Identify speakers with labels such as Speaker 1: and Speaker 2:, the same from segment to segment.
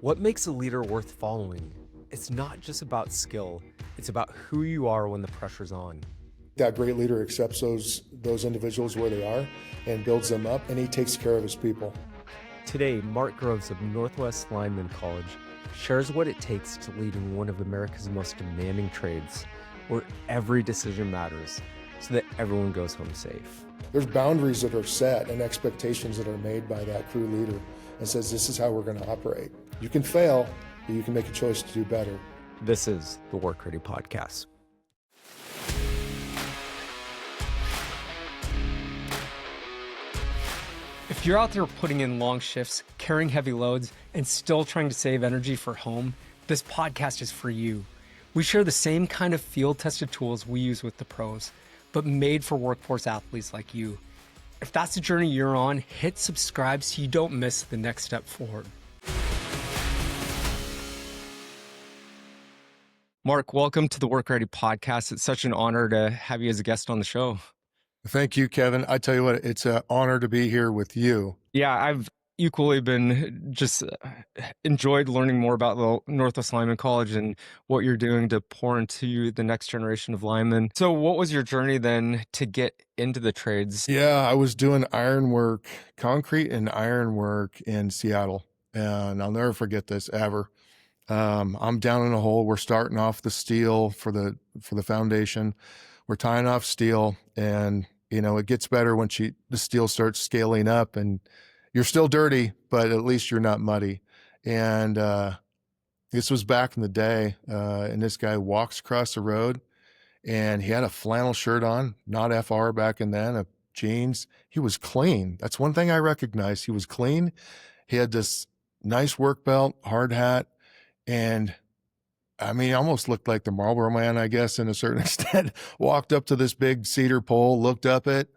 Speaker 1: What makes a leader worth following? It's not just about skill, it's about who you are when the pressure's on.
Speaker 2: That great leader accepts those individuals where they are and builds them up, and he takes care of his people.
Speaker 1: Today, Mark Groves of Northwest Lineman College shares what it takes to lead in one of America's most demanding trades, where every decision matters, so that everyone goes home safe.
Speaker 2: There's boundaries that are set and expectations that are made by that crew leader and says, this is how we're going to operate. You can fail, but you can make a choice to do better.
Speaker 1: This is the WorkReady Podcast. If you're out there putting in long shifts, carrying heavy loads, and still trying to save energy for home, this podcast is for you. We share the same kind of field-tested tools we use with the pros, but made for workforce athletes like you. If that's the journey you're on, hit subscribe so you don't miss the next step forward. Mark, welcome to the WorkReady Podcast. It's such an honor to have you as a guest on the show.
Speaker 2: Thank you, Kevin. I tell you what, it's an honor to be here with you.
Speaker 1: Yeah, I've equally been just enjoyed learning more about the Northwest Lineman College and what you're doing to pour into the next generation of linemen. So what was your journey then to get into the trades?
Speaker 2: Yeah, I was doing ironwork, concrete and ironwork in Seattle. And I'll never forget this ever. I'm down in a hole. We're starting off the steel for the foundation. We're tying off steel, and it gets better when the steel starts scaling up, and you're still dirty, but at least you're not muddy. And this was back in the day, and this guy walks across the road, and he had a flannel shirt on, not FR back in then, jeans. He was clean. That's one thing I recognized. He was clean. He had this nice work belt, hard hat, and he almost looked like the Marlboro Man, I guess, in a certain extent. Walked up to this big cedar pole, looked up it,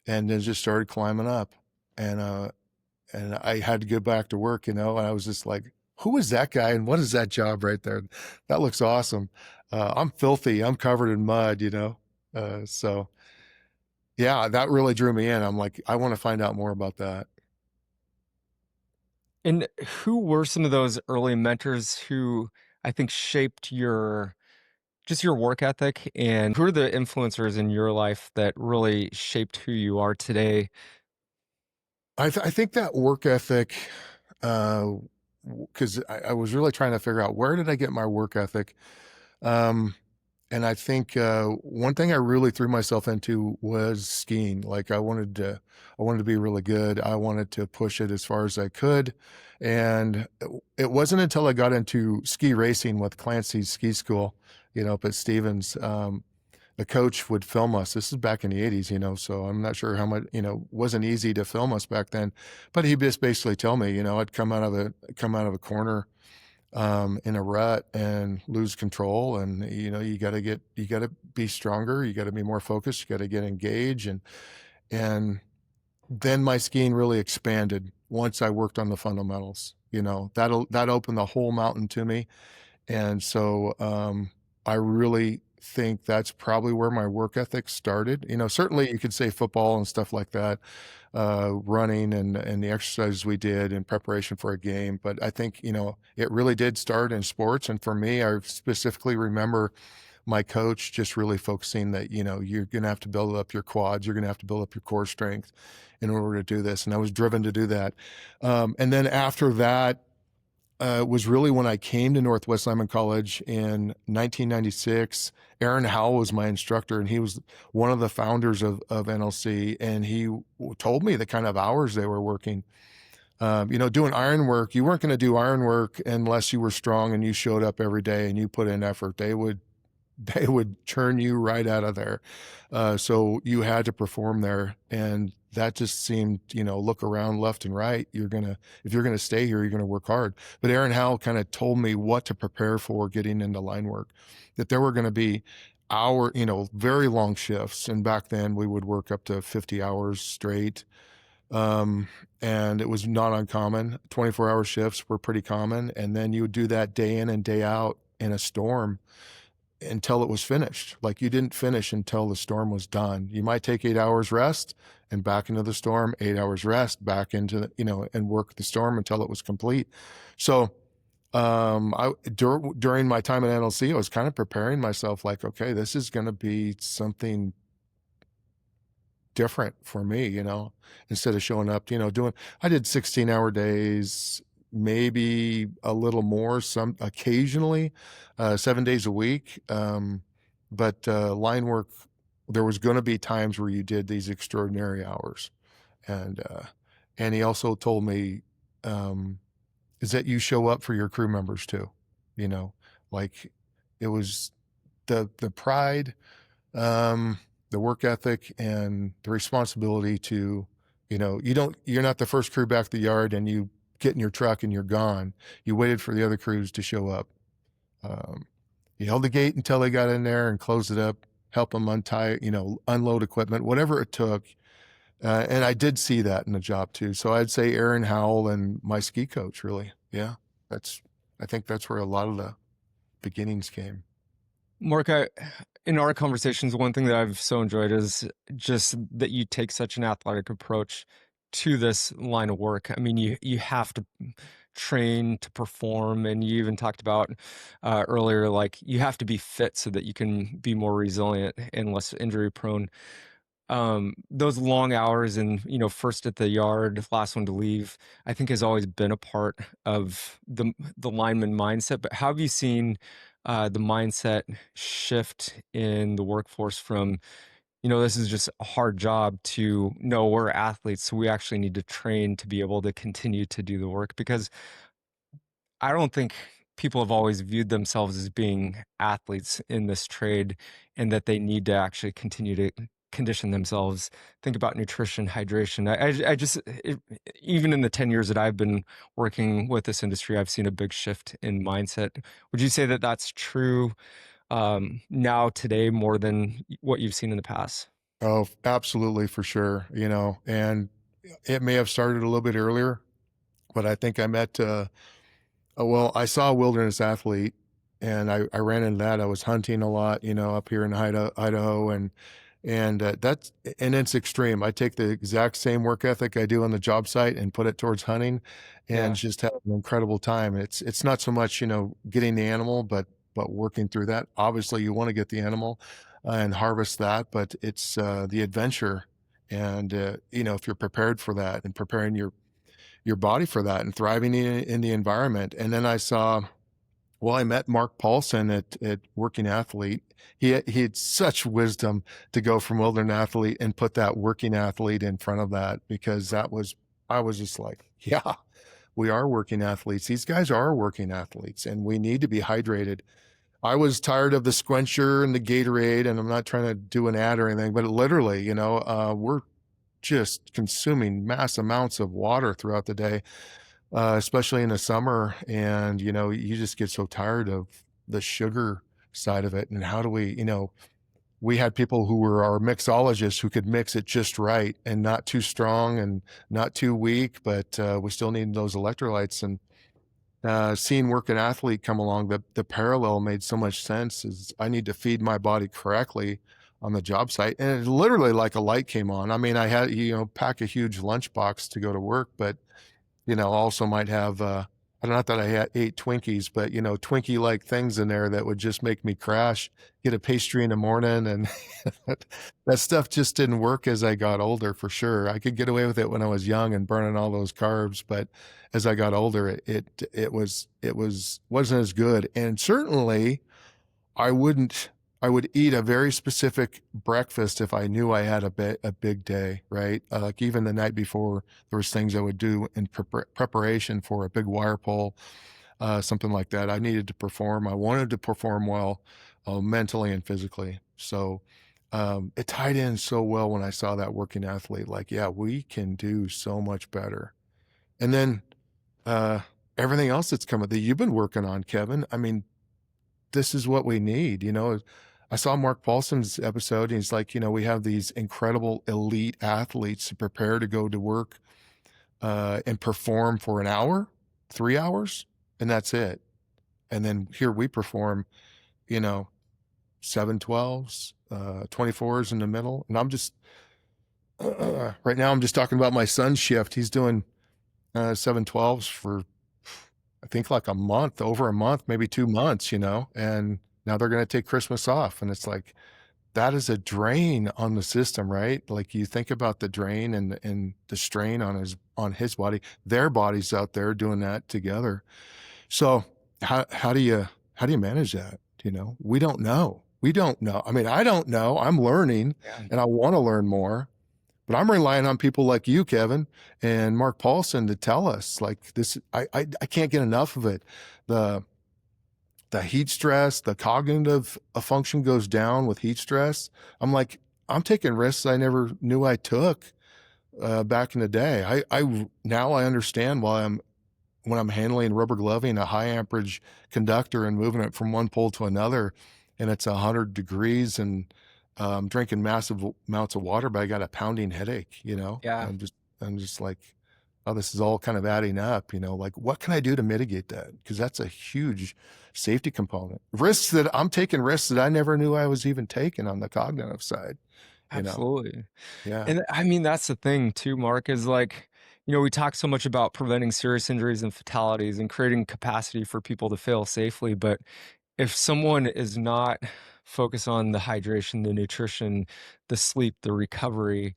Speaker 2: and then just started climbing up. And I had to get back to work, and I was just like, who is that guy, and what is that job right there? That looks awesome. I'm filthy. I'm covered in mud, So, yeah, that really drew me in. I'm like, I want to find out more about that.
Speaker 1: And who were some of those early mentors who I think shaped your work ethic, and who are the influencers in your life that really shaped who you are today?
Speaker 2: I think that work ethic, because I was really trying to figure out, where did I get my work ethic? And I think one thing I really threw myself into was skiing. Like I wanted to be really good. I wanted to push it as far as I could. And it wasn't until I got into ski racing with Clancy's ski school, up at Stevens, the coach would film us. This is back in the 80s, so I'm not sure how much, wasn't easy to film us back then, but he'd just basically tell me, I'd come out of a corner in a rut and lose control. And, you gotta be stronger. You gotta be more focused. You gotta get engaged. And then my skiing really expanded once I worked on the fundamentals. That opened the whole mountain to me. And so I really think that's probably where my work ethic started. Certainly you could say football and stuff like that, running and the exercises we did in preparation for a game. But I think, it really did start in sports. And for me, I specifically remember my coach just really focusing that, you're going to have to build up your quads. You're going to have to build up your core strength in order to do this. And I was driven to do that. And then after that, was really when I came to Northwest Lineman College in 1996. Aaron Howell was my instructor, and he was one of the founders of NLC. And he told me the kind of hours they were working. Doing iron work, you weren't going to do iron work unless you were strong and you showed up every day and you put in effort. They would churn you right out of there. So you had to perform there. And that just seemed, look around left and right. If you're going to stay here, you're going to work hard. But Aaron Howell kind of told me what to prepare for getting into line work, that there were going to be very long shifts. And back then we would work up to 50 hours straight. And it was not uncommon. 24-hour shifts were pretty common. And then you would do that day in and day out in a storm until it was finished. Like you didn't finish until the storm was done. You might take 8 hours rest and back into the storm, 8 hours rest, back into and work the storm until it was complete. So during my time at NLC, I was kind of preparing myself like, okay, this is going to be something different for me, instead of showing up, I did 16-hour days, maybe a little more, some occasionally, 7 days a week. But line work, there was going to be times where you did these extraordinary hours. And he also told me, is that you show up for your crew members too, you know, like it was the pride, the work ethic, and the responsibility to, you're not the first crew back the yard and you get in your truck and you're gone. You waited for the other crews to show up. You held the gate until they got in there and closed it up, help them untie, unload equipment, whatever it took. And I did see that in the job too. So I'd say Aaron Howell and my ski coach, really. Yeah. I think that's where a lot of the beginnings came.
Speaker 1: Mark, in our conversations, one thing that I've so enjoyed is just that you take such an athletic approach to this line of work. I mean, you have to train to perform, and you even talked about earlier, like you have to be fit so that you can be more resilient and less injury prone. Those long hours and, first at the yard, last one to leave, I think has always been a part of the lineman mindset. But how have you seen the mindset shift in the workforce from, this is just a hard job to, no, we're athletes, so we actually need to train to be able to continue to do the work? Because I don't think people have always viewed themselves as being athletes in this trade, and that they need to actually continue to condition themselves, think about nutrition, hydration. Even in the 10 years that I've been working with this industry, I've seen a big shift in mindset. Would you say that that's true now today more than what you've seen in the past?
Speaker 2: Oh, absolutely, for sure. And it may have started a little bit earlier, but I think I met, well, I saw a wilderness athlete, and I ran into that. I was hunting a lot, up here in Idaho, and and it's extreme. I take the exact same work ethic I do on the job site and put it towards hunting, and
Speaker 1: Yeah.
Speaker 2: just have an incredible time. It's not so much, getting the animal, but working through that. Obviously, you want to get the animal and harvest that, but it's the adventure, and if you're prepared for that and preparing your body for that and thriving in the environment. And then I met Mark Paulson at Working Athlete. He had such wisdom to go from wilderness athlete and put that working athlete in front of that, because I was just like, yeah, we are working athletes. These guys are working athletes, and we need to be hydrated. I was tired of the Squencher and the Gatorade, and I'm not trying to do an ad or anything, but literally, we're just consuming mass amounts of water throughout the day, especially in the summer. And, you just get so tired of the sugar side of it. And how do we had people who were our mixologists who could mix it just right and not too strong and not too weak, but we still need those electrolytes. And seeing Working Athlete come along, the parallel made so much sense. Is I need to feed my body correctly on the job site. And it literally like a light came on. I mean, I had, pack a huge lunchbox to go to work, but, also might have, not that I ate Twinkies, but, Twinkie like things in there that would just make me crash, get a pastry in the morning. And that stuff just didn't work as I got older, for sure. I could get away with it when I was young and burning all those carbs, but as I got older, wasn't as good. And certainly I would eat a very specific breakfast if I knew I had a big day, right? Like even the night before, there was things I would do in preparation for a big wire pull, something like that. I needed to perform. I wanted to perform well, mentally and physically. So it tied in so well when I saw that Working Athlete. Like, yeah, we can do so much better. And then uh, everything else that's coming that you've been working on, Kevin. I mean, this is what we need. I saw Mark Paulson's episode, and he's like, we have these incredible elite athletes who prepare to go to work and perform for an hour, 3 hours, and that's it. And then here we perform, 7 12s, 24s in the middle. And Right now I'm just talking about my son's shift. He's doing 712s for, I think, like a month, over a month, maybe 2 months, and now they're going to take Christmas off. And it's like, that is a drain on the system, right? Like, you think about the drain and the strain on his body, their bodies out there doing that together. So how do you manage that? We don't know. We don't know. I mean, I don't know. I'm learning
Speaker 1: Yeah.
Speaker 2: and I want to learn more, but I'm relying on people like you, Kevin, and Mark Paulson to tell us, like, this. I can't get enough of it. The heat stress, the cognitive function goes down with heat stress. I'm like, I'm taking risks I never knew I took back in the day. I now I understand why when I'm handling rubber gloving a high amperage conductor and moving it from one pole to another, and it's 100 degrees, and drinking massive amounts of water, but I got a pounding headache.
Speaker 1: Yeah.
Speaker 2: I'm just like, oh, this is all kind of adding up. Like, what can I do to mitigate that? Because that's a huge safety component. I'm taking risks that I never knew I was even taking on the cognitive side. You know,
Speaker 1: Absolutely.
Speaker 2: yeah.
Speaker 1: And I mean, that's the thing too, Mark, is like, we talk so much about preventing serious injuries and fatalities and creating capacity for people to fail safely. But if someone is not focused on the hydration, the nutrition, the sleep, the recovery,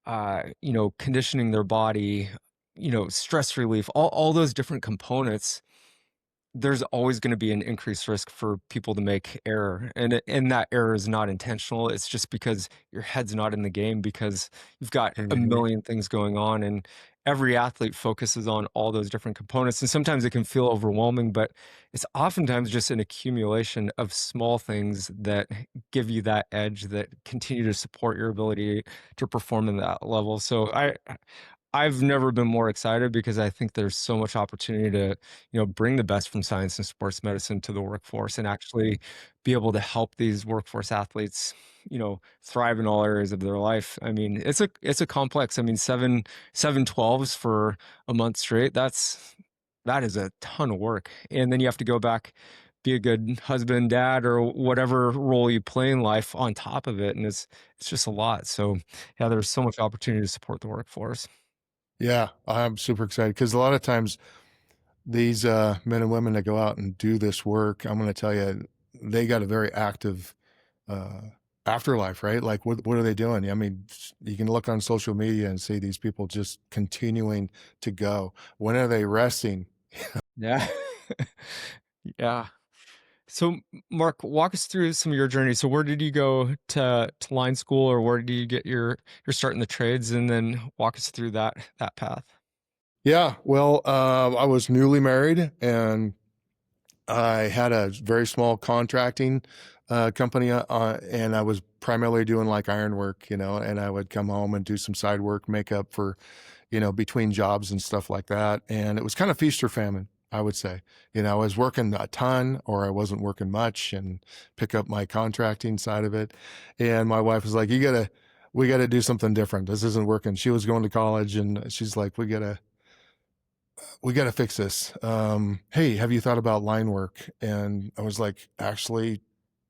Speaker 1: conditioning their body, stress relief, all those different components, there's always going to be an increased risk for people to make error. And that error is not intentional. It's just because your head's not in the game, because you've got a
Speaker 2: Mhm.
Speaker 1: million things going on, and every athlete focuses on all those different components. And sometimes it can feel overwhelming, but it's oftentimes just an accumulation of small things that give you that edge, that continue to support your ability to perform in that level. So I've never been more excited, because I think there's so much opportunity to, bring the best from science and sports medicine to the workforce, and actually be able to help these workforce athletes, thrive in all areas of their life. I mean, it's a complex. I mean, 712s for a month straight. That is a ton of work. And then you have to go back, be a good husband, dad, or whatever role you play in life on top of it. And it's just a lot. So yeah, there's so much opportunity to support the workforce.
Speaker 2: Yeah, I'm super excited because a lot of times these men and women that go out and do this work, I'm going to tell you, they got a very active uh, afterlife, right? Like, what are they doing? I mean, you can look on social media and see these people just continuing to go. When are they resting?
Speaker 1: Yeah. Yeah. So, Mark, walk us through some of your journey. So, where did you go to line school, or where did you get your start in the trades, and then walk us through that path?
Speaker 2: Yeah, well, I was newly married and I had a very small contracting company, and I was primarily doing like ironwork, and I would come home and do some side work, make up for, between jobs and stuff like that. And it was kind of feast or famine, I would say. I was working a ton or I wasn't working much, and pick up my contracting side of it. And my wife was like, we gotta do something different. This isn't working. She was going to college and she's like, we got to fix this. Hey, have you thought about line work? And I was like, actually,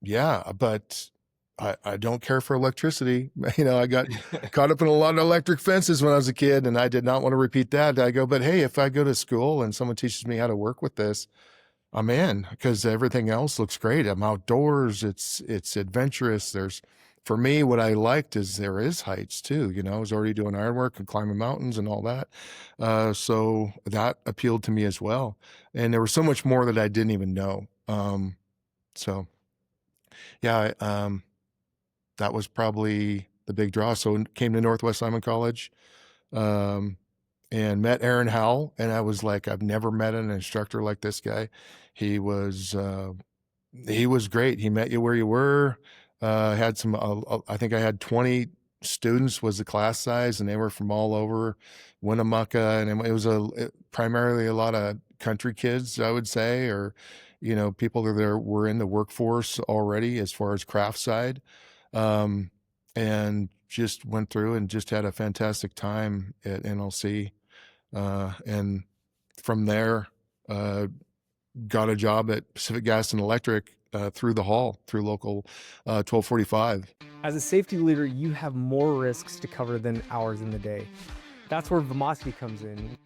Speaker 2: yeah, but I don't care for electricity. I got caught up in a lot of electric fences when I was a kid, and I did not want to repeat that. I go, but hey, if I go to school and someone teaches me how to work with this, I'm in, because everything else looks great. I'm outdoors. It's adventurous. For me, what I liked is there is heights too. I was already doing ironwork and climbing mountains and all that. So that appealed to me as well. And there was so much more that I didn't even know. So yeah, that was probably the big draw. So came to Northwest Simon College, um, and met Aaron Howell. And I was like, I've never met an instructor like this guy. He was, uh, he was great. He met you where you were. Had some, I think I had 20 students was the class size, and they were from all over Winnemucca. And it was primarily a lot of country kids, I would say, or, people that were in the workforce already as far as craft side. Um, and just went through and just had a fantastic time at NLC. And from there, got a job at Pacific Gas and Electric, through the hall, through local 1245.
Speaker 1: As a safety leader, you have more risks to cover than hours in the day. That's where Vimosity comes in.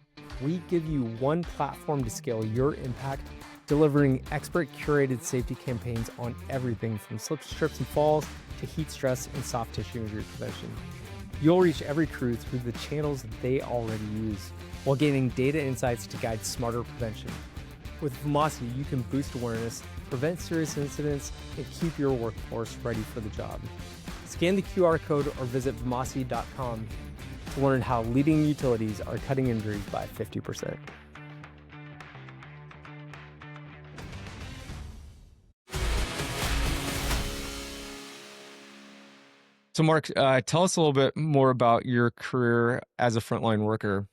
Speaker 1: We give you one platform to scale your impact, delivering expert curated safety campaigns on everything from slip, trips, and falls to heat stress and soft tissue injury prevention. You'll reach every crew through the channels that they already use, while gaining data insights to guide smarter prevention. With Vimosity, you can boost awareness, prevent serious incidents, and keep your workforce ready for the job. Scan the QR code or visit vimosity.com to learn how leading utilities are cutting injuries by 50%. So Mark, tell us a little bit more about your career as a frontline worker.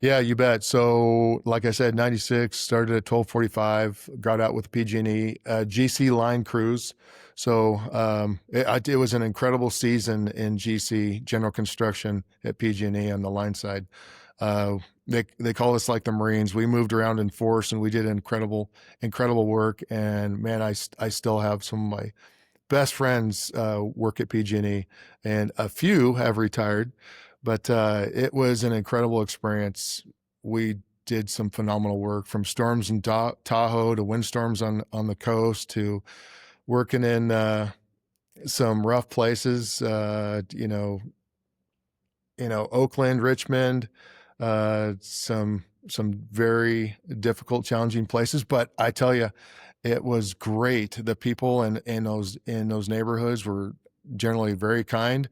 Speaker 2: Yeah, you bet. So, like I said, 96, started at 1245, got out with PG&E, GC line crews. So it was an incredible season in GC, general construction at PG&E on the line side. They call us like the Marines. We moved around in force and we did incredible work. And man, I still have some of my best friends work at PG&E, and a few have retired. But it was an incredible experience. We did some phenomenal work, from storms in Tahoe to windstorms on the coast, to working in some rough places, Oakland, Richmond, some very difficult, challenging places. But I tell you, it was great. The people in those neighborhoods were generally very kind.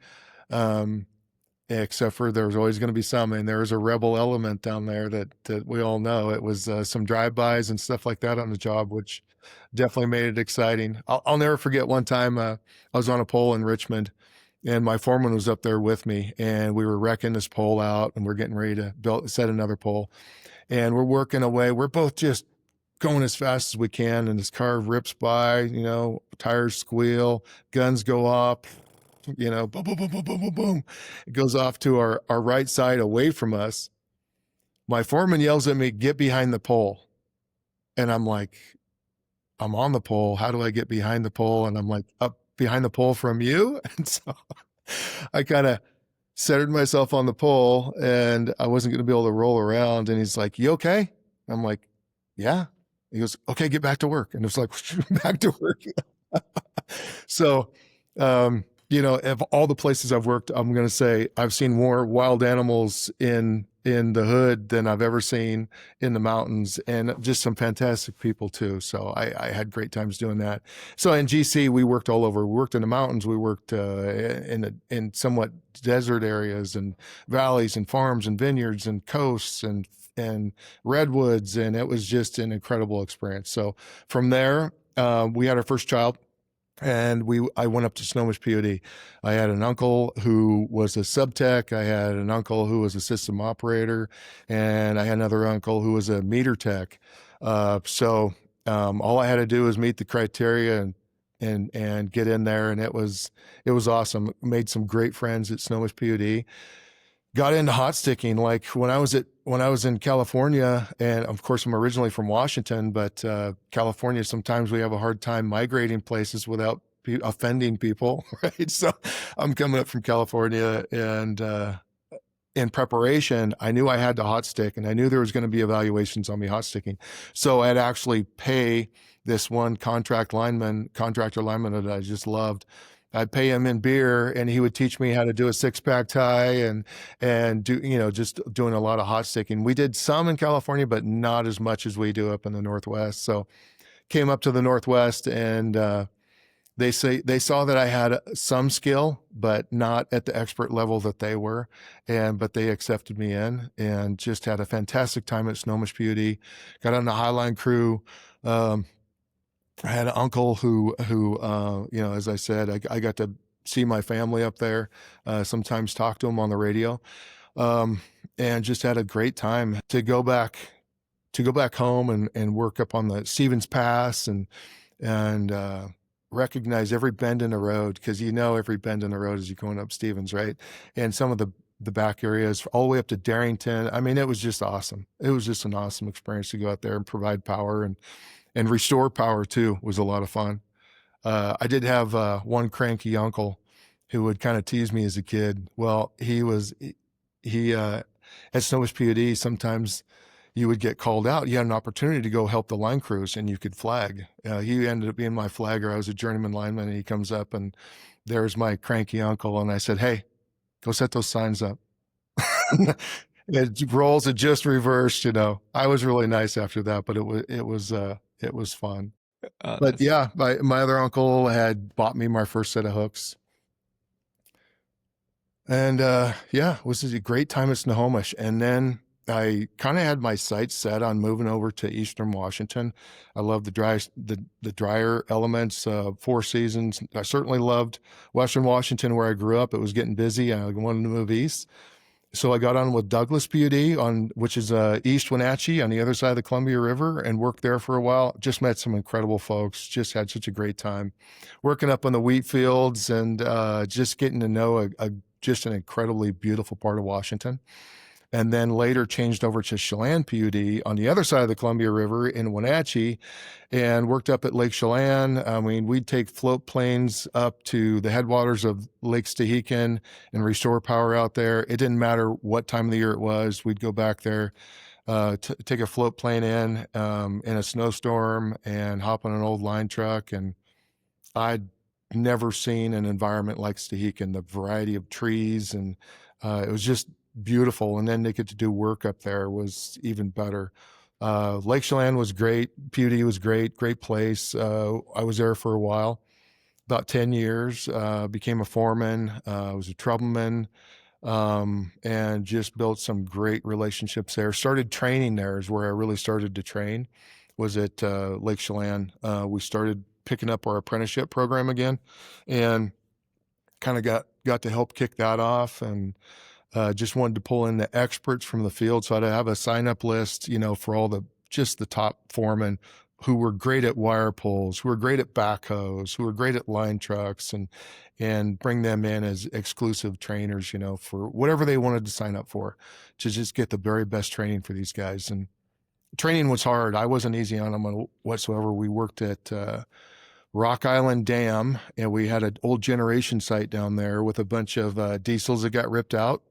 Speaker 2: Except for there was always going to be some, and there was a rebel element down there that we all know. It was some drive-bys and stuff like that on the job, which definitely made it exciting. I'll never forget one time I was on a pole in Richmond, and my foreman was up there with me, and we were wrecking this pole out, and we're getting ready to set another pole, and we're working away. We're both just going as fast as we can, and this car rips by, tires squeal, guns go up, boom, boom, boom, boom, boom, boom, boom. It goes off to our right side away from us. My foreman yells at me, "Get behind the pole." And I'm like, I'm on the pole. How do I get behind the pole? And I'm like, up behind the pole from you? And so I kind of centered myself on the pole, and I wasn't going to be able to roll around. And he's like, "You okay?" I'm like, "Yeah." He goes, "Okay, get back to work." And it was like, back to work. So, of all the places I've worked, I'm going to say I've seen more wild animals in the hood than I've ever seen in the mountains, and just some fantastic people too. So I had great times doing that. So in GC, we worked all over. We worked in the mountains. We worked in somewhat desert areas and valleys and farms and vineyards and coasts and redwoods, and it was just an incredible experience. So from there, we had our first child. And I went up to Snohomish POD. I had an uncle who was a sub-tech. I had an uncle who was a system operator, and I had another uncle who was a meter tech. So all I had to do was meet the criteria and get in there, and it was awesome. Made some great friends at Snohomish POD. Got into hot sticking like when I was in California, and of course I'm originally from Washington, but California, sometimes we have a hard time migrating places without offending people, right? So I'm coming up from California, and in preparation, I knew I had to hot stick, and I knew there was going to be evaluations on me hot sticking. So I'd actually pay this one contractor lineman that I just loved. I'd pay him in beer, and he would teach me how to do a 6-pack tie and do, just doing a lot of hot sticking. We did some in California, but not as much as we do up in the Northwest. So came up to the Northwest, and they saw that I had some skill, but not at the expert level that they were. But they accepted me in, and just had a fantastic time at Snohomish POD. Got on the Highline crew. I had an uncle who, as I said, I got to see my family up there, sometimes talk to them on the radio, and just had a great time to go back home and work up on the Stevens Pass and recognize every bend in the road, because every bend in the road as you're going up Stevens, right? And some of the back areas all the way up to Darrington. I mean, it was just awesome. It was just an awesome experience to go out there and provide power and And restore power too was a lot of fun. I did have one cranky uncle who would kind of tease me as a kid. Well, he at Snowish PUD, sometimes you would get called out. You had an opportunity to go help the line crews and you could flag. He ended up being my flagger. I was a journeyman lineman, and he comes up and there's my cranky uncle. And I said, "Hey, go set those signs up." Roles had just reversed, I was really nice after that, but it was fun. But
Speaker 1: That's
Speaker 2: yeah, my other uncle had bought me my first set of hooks. And yeah, it was a great time at Snohomish. And then I kind of had my sights set on moving over to Eastern Washington. I love the drier elements, four seasons. I certainly loved Western Washington where I grew up. It was getting busy. I wanted to move east. So I got on with Douglas PUD which is East Wenatchee on the other side of the Columbia River, and worked there for a while. Just met some incredible folks. Just had such a great time working up on the wheat fields and just getting to know just an incredibly beautiful part of Washington. And then later changed over to Chelan PUD on the other side of the Columbia River in Wenatchee, and worked up at Lake Chelan. I mean, we'd take float planes up to the headwaters of Lake Stehekin and restore power out there. It didn't matter what time of the year it was. We'd go back there, take a float plane in a snowstorm and hop on an old line truck. And I'd never seen an environment like Stehekin, the variety of trees, and it was just beautiful. And then they get to do work up there was even better. Lake Chelan was great. PUD was great place. I was there for a while, about 10 years, became a foreman, was a troubleman, and just built some great relationships there. Started training there is where I really started to train, was at Lake Chelan. We started picking up our apprenticeship program again, and kind of got to help kick that off, and just wanted to pull in the experts from the field. So I'd have a sign-up list, for all the top foremen who were great at wire pulls, who were great at backhoes, who were great at line trucks, and bring them in as exclusive trainers, for whatever they wanted to sign up for, to just get the very best training for these guys. And training was hard. I wasn't easy on them whatsoever. We worked at Rock Island Dam, and we had an old generation site down there with a bunch of diesels that got ripped out.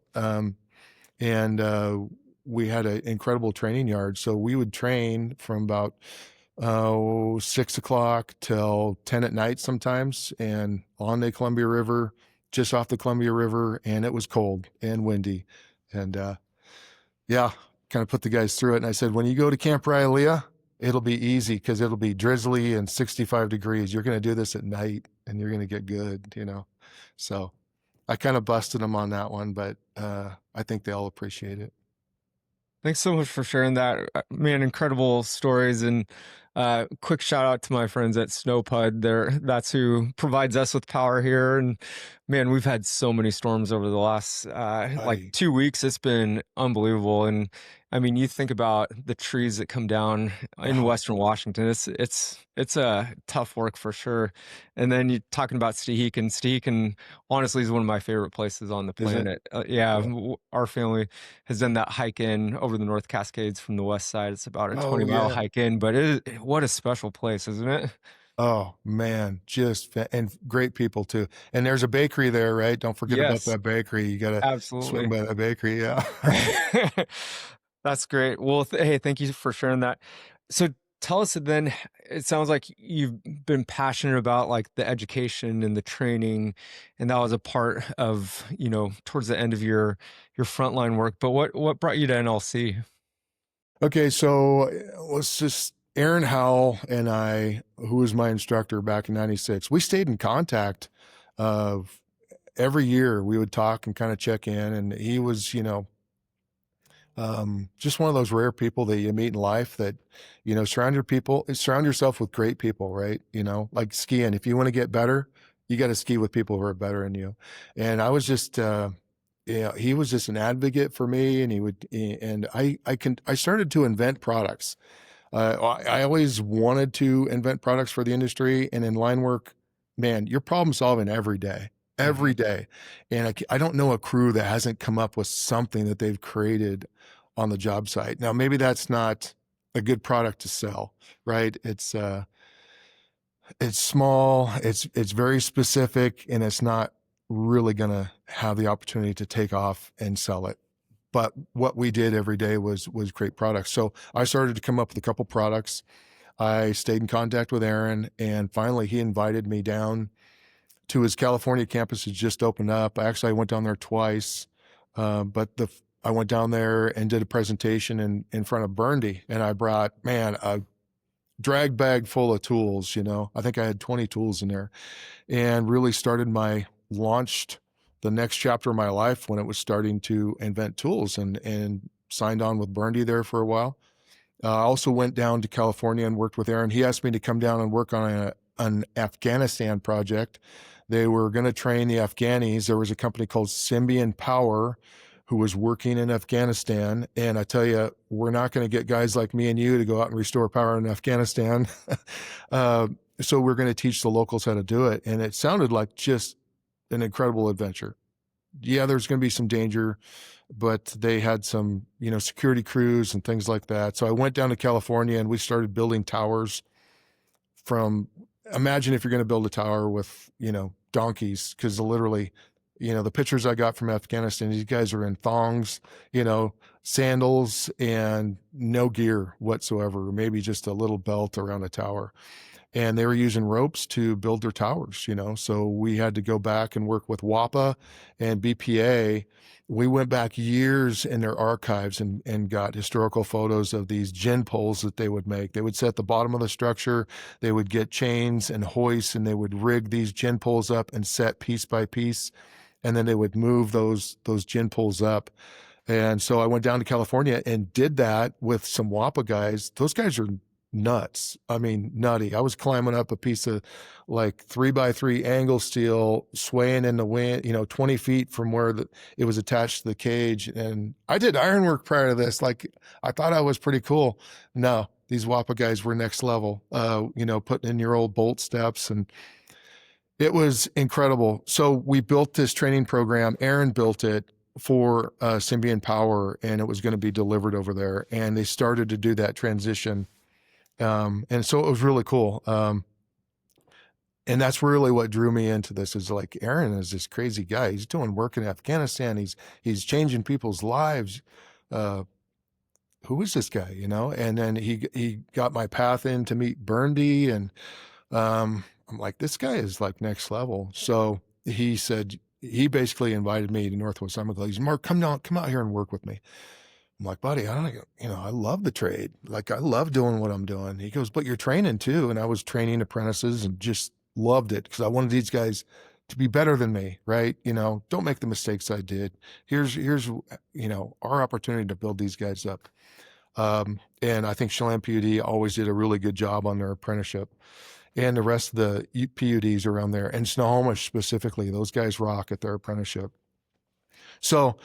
Speaker 2: And we had an incredible training yard. So we would train from about 6 o'clock till 10 at night sometimes, and on the Columbia River, just off the Columbia River, and it was cold and windy. And yeah, kind of put the guys through it. And I said, when you go to Camp Rylea, it'll be easy because it'll be drizzly and 65 degrees. You're going to do this at night and you're going to get good, So I kind of busted them on that one, but I think they all appreciate it.
Speaker 1: Thanks so much for sharing that. Man, incredible stories. And quick shout out to my friends at Snowpud. That's who provides us with power here. And man, we've had so many storms over the last like 2 weeks. It's been unbelievable. And I mean, you think about the trees that come down in Western Washington. It's a tough work for sure. And then you're talking about Stehekin. Stehekin honestly is one of my favorite places on the planet. Yeah, our family has done that hike in over the North Cascades from the west side. It's about a 20-mile hike in, but what a special place, isn't it?
Speaker 2: Oh man, and great people too. And there's a bakery there, right? Don't forget about that bakery. You got to swing by that bakery. Yeah.
Speaker 1: That's great. Well, hey, thank you for sharing that. So tell us then, it sounds like you've been passionate about like the education and the training, and that was a part of, towards the end of your frontline work. But what brought you to NLC?
Speaker 2: Okay, so it was just Aaron Howell and I, who was my instructor back in '96. We stayed in contact. Every year we would talk and kind of check in, and he was, just one of those rare people that you meet in life that, surround yourself with great people, right? Like skiing. If you want to get better, you got to ski with people who are better than you. And I was just, he was just an advocate for me, and I started to invent products. I always wanted to invent products for the industry, and in line work, man, you're problem solving every day. And I don't know a crew that hasn't come up with something that they've created on the job site. Now, maybe that's not a good product to sell, right? It's small, it's very specific, and it's not really going to have the opportunity to take off and sell it. But what we did every day was create products. So I started to come up with a couple products. I stayed in contact with Aaron, and finally he invited me down to his California campus. Had just opened up. I went down there twice, but I went down there and did a presentation in front of Burndy, and I brought, man, a drag bag full of tools. I think I had 20 tools in there, and really launched the next chapter of my life when it was starting to invent tools, and signed on with Burndy there for a while. I also went down to California and worked with Aaron. He asked me to come down and work on an Afghanistan project. They were going to train the Afghanis. There was a company called Symbian Power who was working in Afghanistan. And I tell you, we're not going to get guys like me and you to go out and restore power in Afghanistan. So we're going to teach the locals how to do it. And it sounded like just an incredible adventure. Yeah, there's going to be some danger, but they had some, security crews and things like that. So I went down to California and we started building towers imagine if you're going to build a tower with, donkeys, because literally, the pictures I got from Afghanistan, these guys are in thongs, sandals, and no gear whatsoever, maybe just a little belt around a tower. And they were using ropes to build their towers, so we had to go back and work with WAPA and BPA. We went back years in their archives and got historical photos of these gin poles that they would make. They would set the bottom of the structure, they would get chains and hoists, and they would rig these gin poles up and set piece by piece, and then they would move those gin poles up. And so I went down to California and did that with some WAPA guys. Those guys are nuts. I mean, nutty. I was climbing up a piece of like 3x3 angle steel, swaying in the wind, 20 feet from where it was attached to the cage. And I did ironwork prior to this. Like, I thought I was pretty cool. No, these WAPA guys were next level, putting in your old bolt steps, and it was incredible. So we built this training program. Aaron built it for Symbian Power, and it was going to be delivered over there. And they started to do that transition. And so it was really cool. And that's really what drew me into this, is like, Aaron is this crazy guy. He's doing work in Afghanistan. He's changing people's lives. Who is this guy, And then he got my path in to meet Burndy, and I'm like, this guy is like next level. So he basically invited me to Northwest Summit. He's, Mark, come out here and work with me. I'm like, buddy, I love the trade. Like, I love doing what I'm doing. He goes, but you're training too. And I was training apprentices and just loved it, because I wanted these guys to be better than me, right? Don't make the mistakes I did. Here's our opportunity to build these guys up. And I think Chelan PUD always did a really good job on their apprenticeship, and the rest of the PUDs around there, and Snohomish specifically. Those guys rock at their apprenticeship. So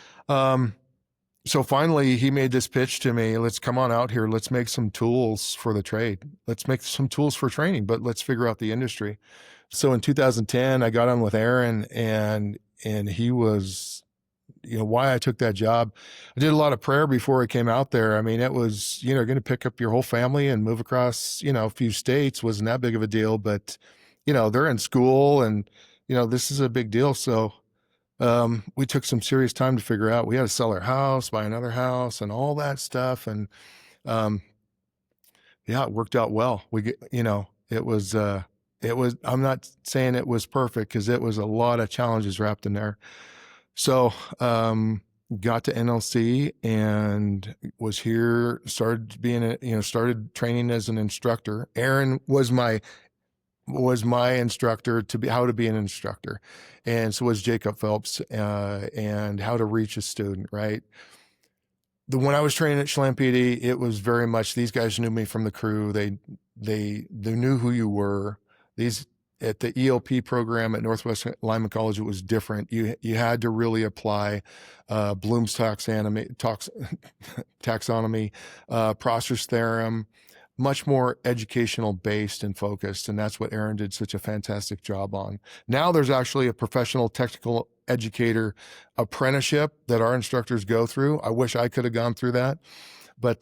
Speaker 2: finally he made this pitch to me. Let's come on out here. Let's make some tools for the trade. Let's make some tools for training, but let's figure out the industry. So in 2010, I got on with Aaron, and he was, why I took that job. I did a lot of prayer before I came out there. I mean, it was, going to pick up your whole family and move across, a few states. Wasn't that big of a deal, but, they're in school, and, this is a big deal. So we took some serious time to figure out. We had to sell our house, buy another house, and all that stuff. And it worked out well. It was, I'm not saying it was perfect, because it was a lot of challenges wrapped in there. So got to NLC and was here, started started training as an instructor. Aaron was my instructor how to be an instructor. And so was Jacob Phelps, and how to reach a student, right? When I was training at Chelan PD, it was very much, these guys knew me from the crew. They knew who you were. At the ELP program at Northwest Lineman College, it was different. You had to really apply Bloom's taxonomy, Prosser's theorem, much more educational based and focused. And that's what Aaron did such a fantastic job on. Now there's actually a professional technical educator apprenticeship that our instructors go through. I wish I could have gone through that, but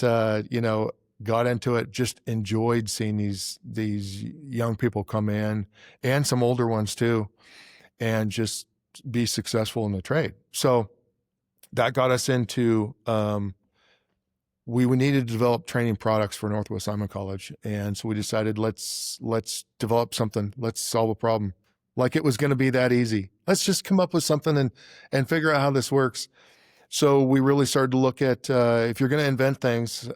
Speaker 2: got into it, just enjoyed seeing these young people come in, and some older ones too, and just be successful in the trade. So that got us into, we needed to develop training products for Northwest Lineman College. And so we decided, let's develop something. Let's solve a problem. Like it was going to be that easy. Let's just come up with something and figure out how this works. So we really started to look at, if you're going to invent things,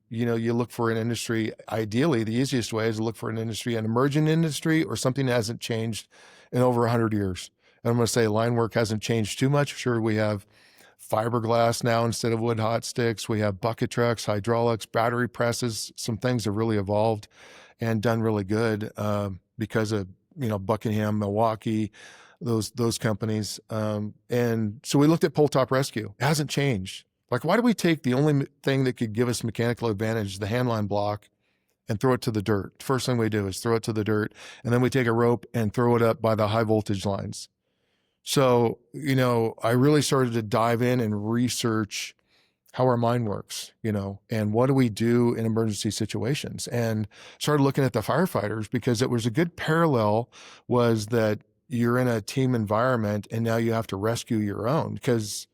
Speaker 2: you look for an industry. Ideally, the easiest way is to look for an industry, an emerging industry, or something that hasn't changed in over 100 years. And I'm going to say line work hasn't changed too much. Sure, we have fiberglass now instead of wood hot sticks. We have bucket trucks, hydraulics, battery presses. Some things have really evolved and done really good because of, Buckingham, Milwaukee, those companies. And so we looked at pull top rescue. It hasn't changed. Like, why do we take the only thing that could give us mechanical advantage, the handline block, and throw it to the dirt? First thing we do is throw it to the dirt, and then we take a rope and throw it up by the high voltage lines. So, I really started to dive in and research how our mind works, and what do we do in emergency situations, and started looking at the firefighters, because it was a good parallel, was that you're in a team environment and now you have to rescue your own, because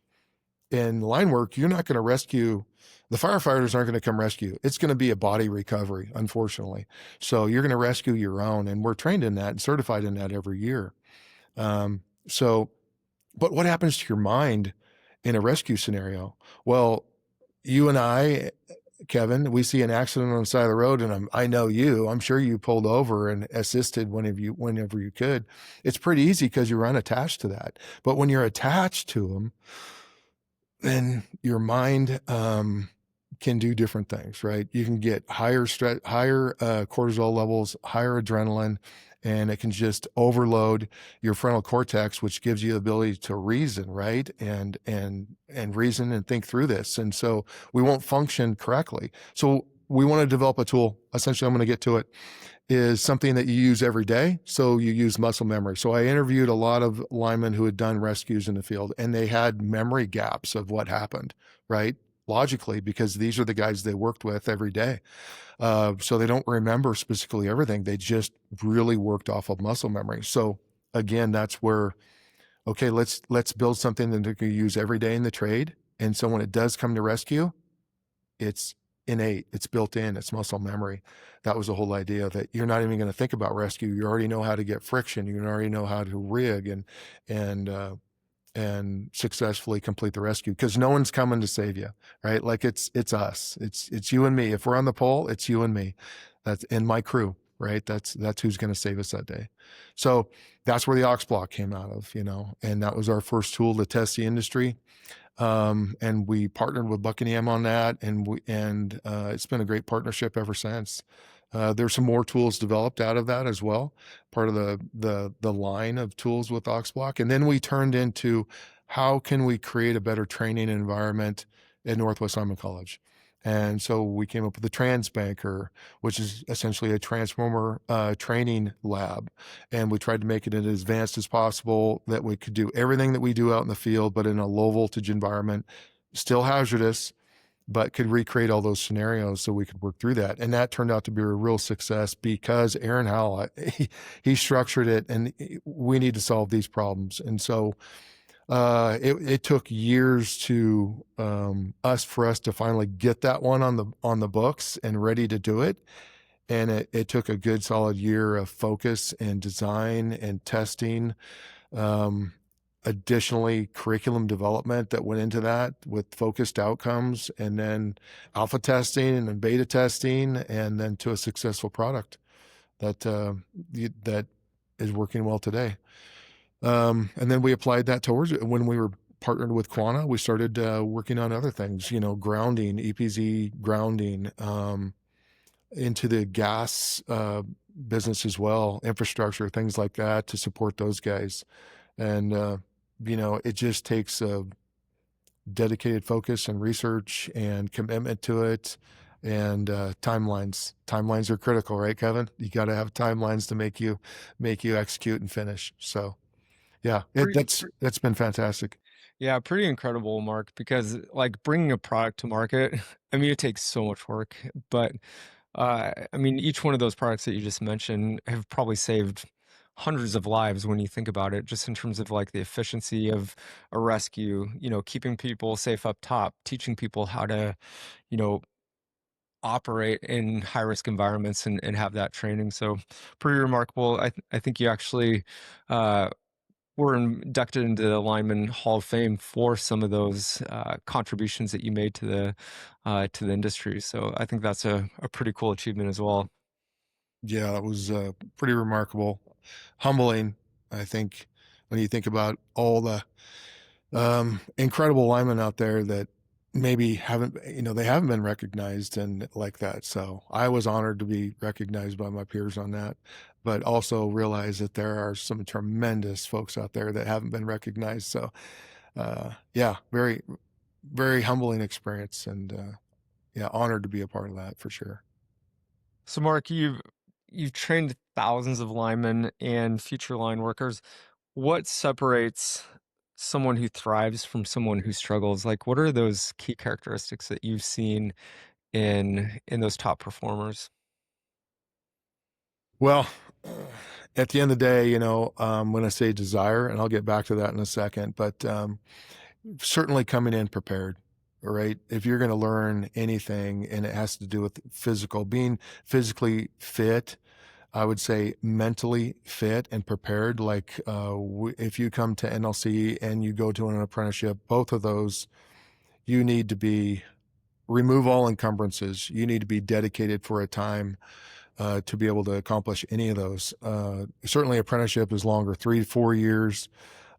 Speaker 2: in line work, you're not going to rescue, the firefighters aren't going to come rescue. It's going to be a body recovery, unfortunately. So you're going to rescue your own, and we're trained in that and certified in that every year. But what happens to your mind in a rescue scenario? Well, you and I, Kevin, we see an accident on the side of the road, and I know you. I'm sure you pulled over and assisted whenever you could. It's pretty easy because you're unattached to that. But when you're attached to them, then your mind can do different things, right? You can get higher cortisol levels, higher adrenaline, and it can just overload your frontal cortex, which gives you the ability to reason, right? And reason and think through this. And so we won't function correctly. So we want to develop a tool. Essentially, I'm going to get to it, is something that you use every day. So you use muscle memory. So I interviewed a lot of linemen who had done rescues in the field, and they had memory gaps of what happened, right? Logically, because these are the guys they worked with every day. So they don't remember specifically everything. They just really worked off of muscle memory. So again, that's where, okay, let's build something that they can use every day in the trade. And so when it does come to rescue, it's innate, it's built in, it's muscle memory. That was the whole idea, that you're not even going to think about rescue. You already know how to get friction. You already know how to rig and successfully complete the rescue, because no one's coming to save you, right? Like it's us, it's you and me. If we're on the pole, it's you and me. That's in my crew, right? That's who's going to save us that day. So that's where the Ox Block came out of, and that was our first tool to test the industry. And we partnered with Buckingham on that, and it's been a great partnership ever since. There's some more tools developed out of that as well, part of the line of tools with Oxblock. And then we turned into, how can we create a better training environment at Northwest Lineman College? And so we came up with the Transbanker, which is essentially a transformer training lab. And we tried to make it as advanced as possible, that we could do everything that we do out in the field, but in a low voltage environment, still hazardous, but could recreate all those scenarios so we could work through that. And that turned out to be a real success, because Aaron Howell, he structured it, and we need to solve these problems. And so it took years for us to finally get that one on the books and ready to do it. And it took a good solid year of focus and design and testing. Additionally, curriculum development that went into that with focused outcomes, and then alpha testing and then beta testing, and then to a successful product that is working well today. And then we applied that towards it. When we were partnered with Quanta, we started working on other things, grounding, EPZ grounding, into the gas business as well, infrastructure, things like that, to support those guys. And it just takes a dedicated focus and research and commitment to it, and timelines. Timelines are critical, right, Kevin? You got to have timelines to make you execute and finish. So, yeah, that's been fantastic.
Speaker 1: Yeah, pretty incredible, Mark, because like bringing a product to market, I mean, it takes so much work, but I mean, each one of those products that you just mentioned have probably saved hundreds of lives when you think about it, just in terms of like the efficiency of a rescue, keeping people safe up top, teaching people how to, you know, operate in high risk environments and have that training. So pretty remarkable. I think you actually uh, were inducted into the Lineman Hall of Fame for some of those contributions that you made to the industry. So I think that's a pretty cool achievement as well.
Speaker 2: Yeah, it was pretty remarkable, humbling. I think when you think about all the incredible linemen out there that maybe haven't, they haven't been recognized and like that. So I was honored to be recognized by my peers on that, but also realize that there are some tremendous folks out there that haven't been recognized. So, yeah, very, very humbling experience, and yeah, honored to be a part of that for sure.
Speaker 1: So Mark, you've trained thousands of linemen and future line workers. What separates someone who thrives from someone who struggles? Like, what are those key characteristics that you've seen in those top performers?
Speaker 2: Well, at the end of the day, when I say desire, and I'll get back to that in a second, but certainly coming in prepared. All right. If you're going to learn anything and it has to do with being physically fit, I would say mentally fit and prepared. Like if you come to NLC and you go to an apprenticeship, both of those, you need to remove all encumbrances. You need to be dedicated for a time to be able to accomplish any of those. Certainly apprenticeship is longer, 3 to 4 years.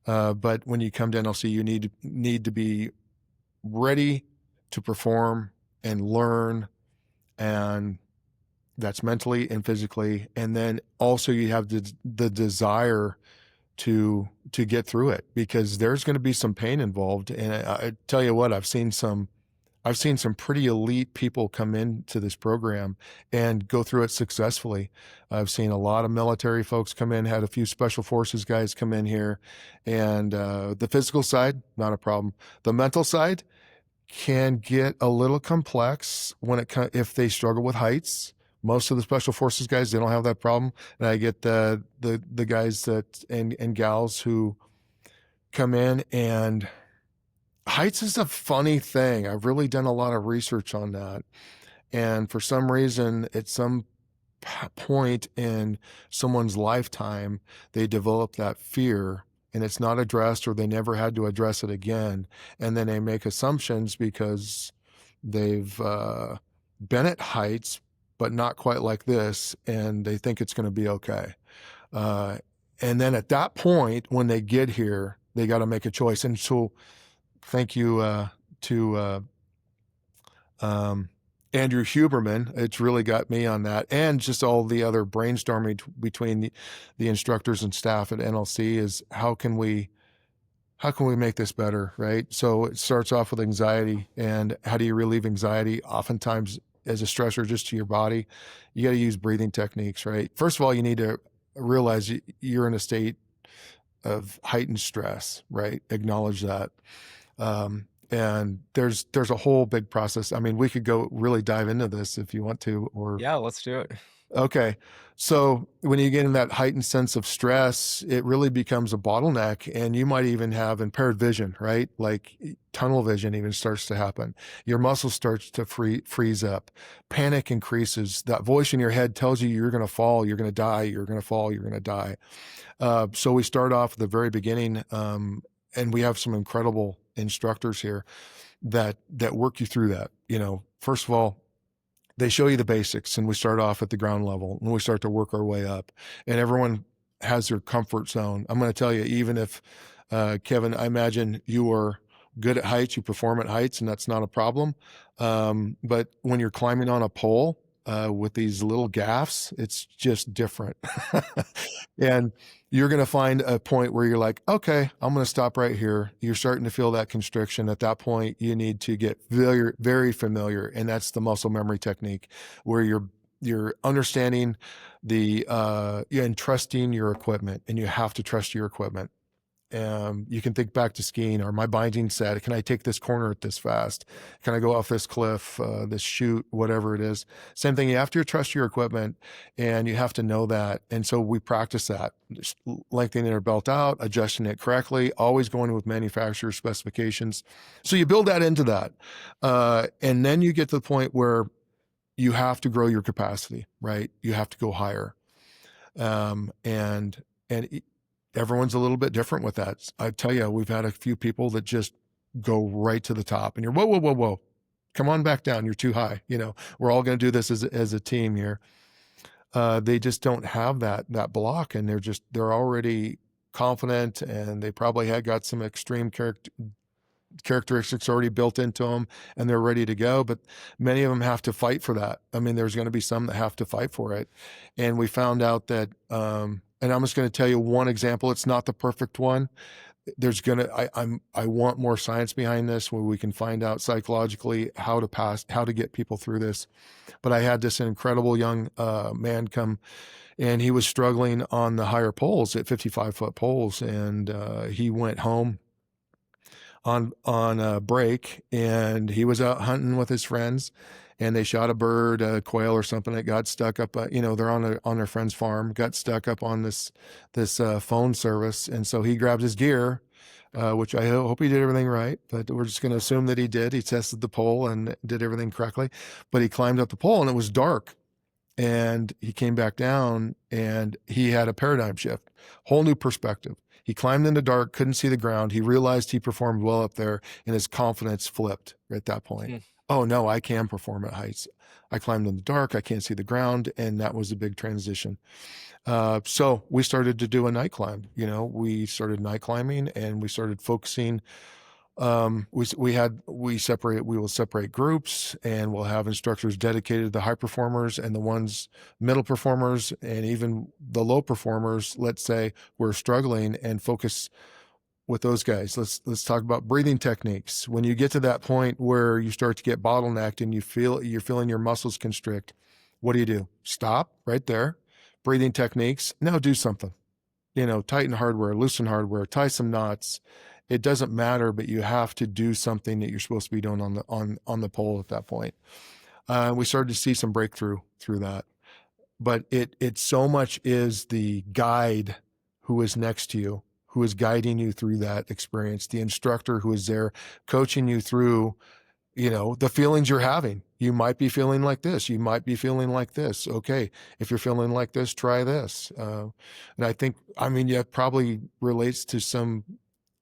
Speaker 2: But when you come to NLC, you need to be ready to perform and learn, and that's mentally and physically. And then also you have the desire to get through it, because there's going to be some pain involved. And I tell you what, I've seen some pretty elite people come into this program and go through it successfully. I've seen a lot of military folks come in, had a few special forces guys come in here, and the physical side, not a problem. The mental side can get a little complex if they struggle with heights. Most of the special forces guys, they don't have that problem. And I get the guys and gals who come in, and heights is a funny thing. I've really done a lot of research on that. And for some reason, at some point in someone's lifetime, they develop that fear and it's not addressed, or they never had to address it again. And then they make assumptions because they've been at heights, but not quite like this. And they think it's going to be okay. And then at that point, when they get here, they got to make a choice. And so thank you to Andrew Huberman. It's really got me on that, and just all the other brainstorming between the instructors and staff at NLC is how can we make this better, right? So it starts off with anxiety, and how do you relieve anxiety? Oftentimes, as a stressor just to your body, you got to use breathing techniques, right? First of all, you need to realize you're in a state of heightened stress, right? Acknowledge that. And there's a whole big process. I mean, we could go really dive into this if you want to, or
Speaker 1: Yeah, let's do it.
Speaker 2: okay. So when you get in that heightened sense of stress, it really becomes a bottleneck, and you might even have impaired vision, right? Like tunnel vision even starts to happen. Your muscles starts to freeze up. Panic increases. That voice in your head tells you you're going to fall, you're going to die, you're going to fall, you're going to die. So we start off at the very beginning, and we have some incredible instructors here that work you through that. First of all, they show you the basics, and we start off at the ground level and we start to work our way up, and everyone has their comfort zone. I'm going to tell you, even if Kevin, I imagine you are good at heights, you perform at heights, and that's not a problem. But when you're climbing on a pole with these little gaffs, it's just different. And you're going to find a point where you're like, okay, I'm going to stop right here. You're starting to feel that constriction. At that point, you need to get very, very familiar. And that's the muscle memory technique, where you're understanding and trusting your equipment, and you have to trust your equipment. You can think back to skiing. Are my bindings set? Can I take this corner at this fast? Can I go off this cliff, this chute, whatever it is? Same thing. You have to trust your equipment, and you have to know that. And so we practice that, just lengthening our belt out, adjusting it correctly, always going with manufacturer specifications. So you build that into that. And then you get to the point where you have to grow your capacity, right? You have to go higher. And everyone's a little bit different with that. I tell you, we've had a few people that just go right to the top, and you're, whoa, whoa, whoa, whoa, come on back down. You're too high. We're all going to do this as a team here. They just don't have that block, and they're already confident, and they probably had got some extreme characteristics already built into them, and they're ready to go. But many of them have to fight for that. I mean, there's going to be some that have to fight for it. And we found out that, and I'm just going to tell you one example. It's not the perfect one. I want more science behind this, where we can find out psychologically how to get people through this. But I had this incredible young man come, and he was struggling on the higher poles at 55-foot poles. And he went home on a break, and he was out hunting with his friends, and they shot a bird, a quail or something that got stuck up. They're on their friend's farm, got stuck up on this phone service, and so he grabbed his gear, which I hope he did everything right, but we're just going to assume that he did. He tested the pole and did everything correctly, but he climbed up the pole, and it was dark. And he came back down, and he had a paradigm shift, whole new perspective. He climbed in the dark, couldn't see the ground. He realized he performed well up there, and his confidence flipped at that point.
Speaker 1: Mm.
Speaker 2: Oh no, I can perform at heights. I climbed in the dark, I can't see the ground. And that was a big transition. So we started to do a night climb. We started night climbing, and we started focusing. We will separate groups, and we'll have instructors dedicated to the high performers and the ones middle performers, and even the low performers, let's say, we're struggling, and focus with those guys. Let's talk about breathing techniques. When you get to that point where you start to get bottlenecked and you're feeling your muscles constrict, what do? Stop right there. Breathing techniques. Now do something. Tighten hardware, loosen hardware, tie some knots. It doesn't matter, but you have to do something that you're supposed to be doing on the pole at that point. We started to see some breakthrough through that, but it so much is the guide who is next to you, who is guiding you through that experience, the instructor who is there coaching you through, the feelings you're having. You might be feeling like this. You might be feeling like this. Okay. If you're feeling like this, try this. And it probably relates to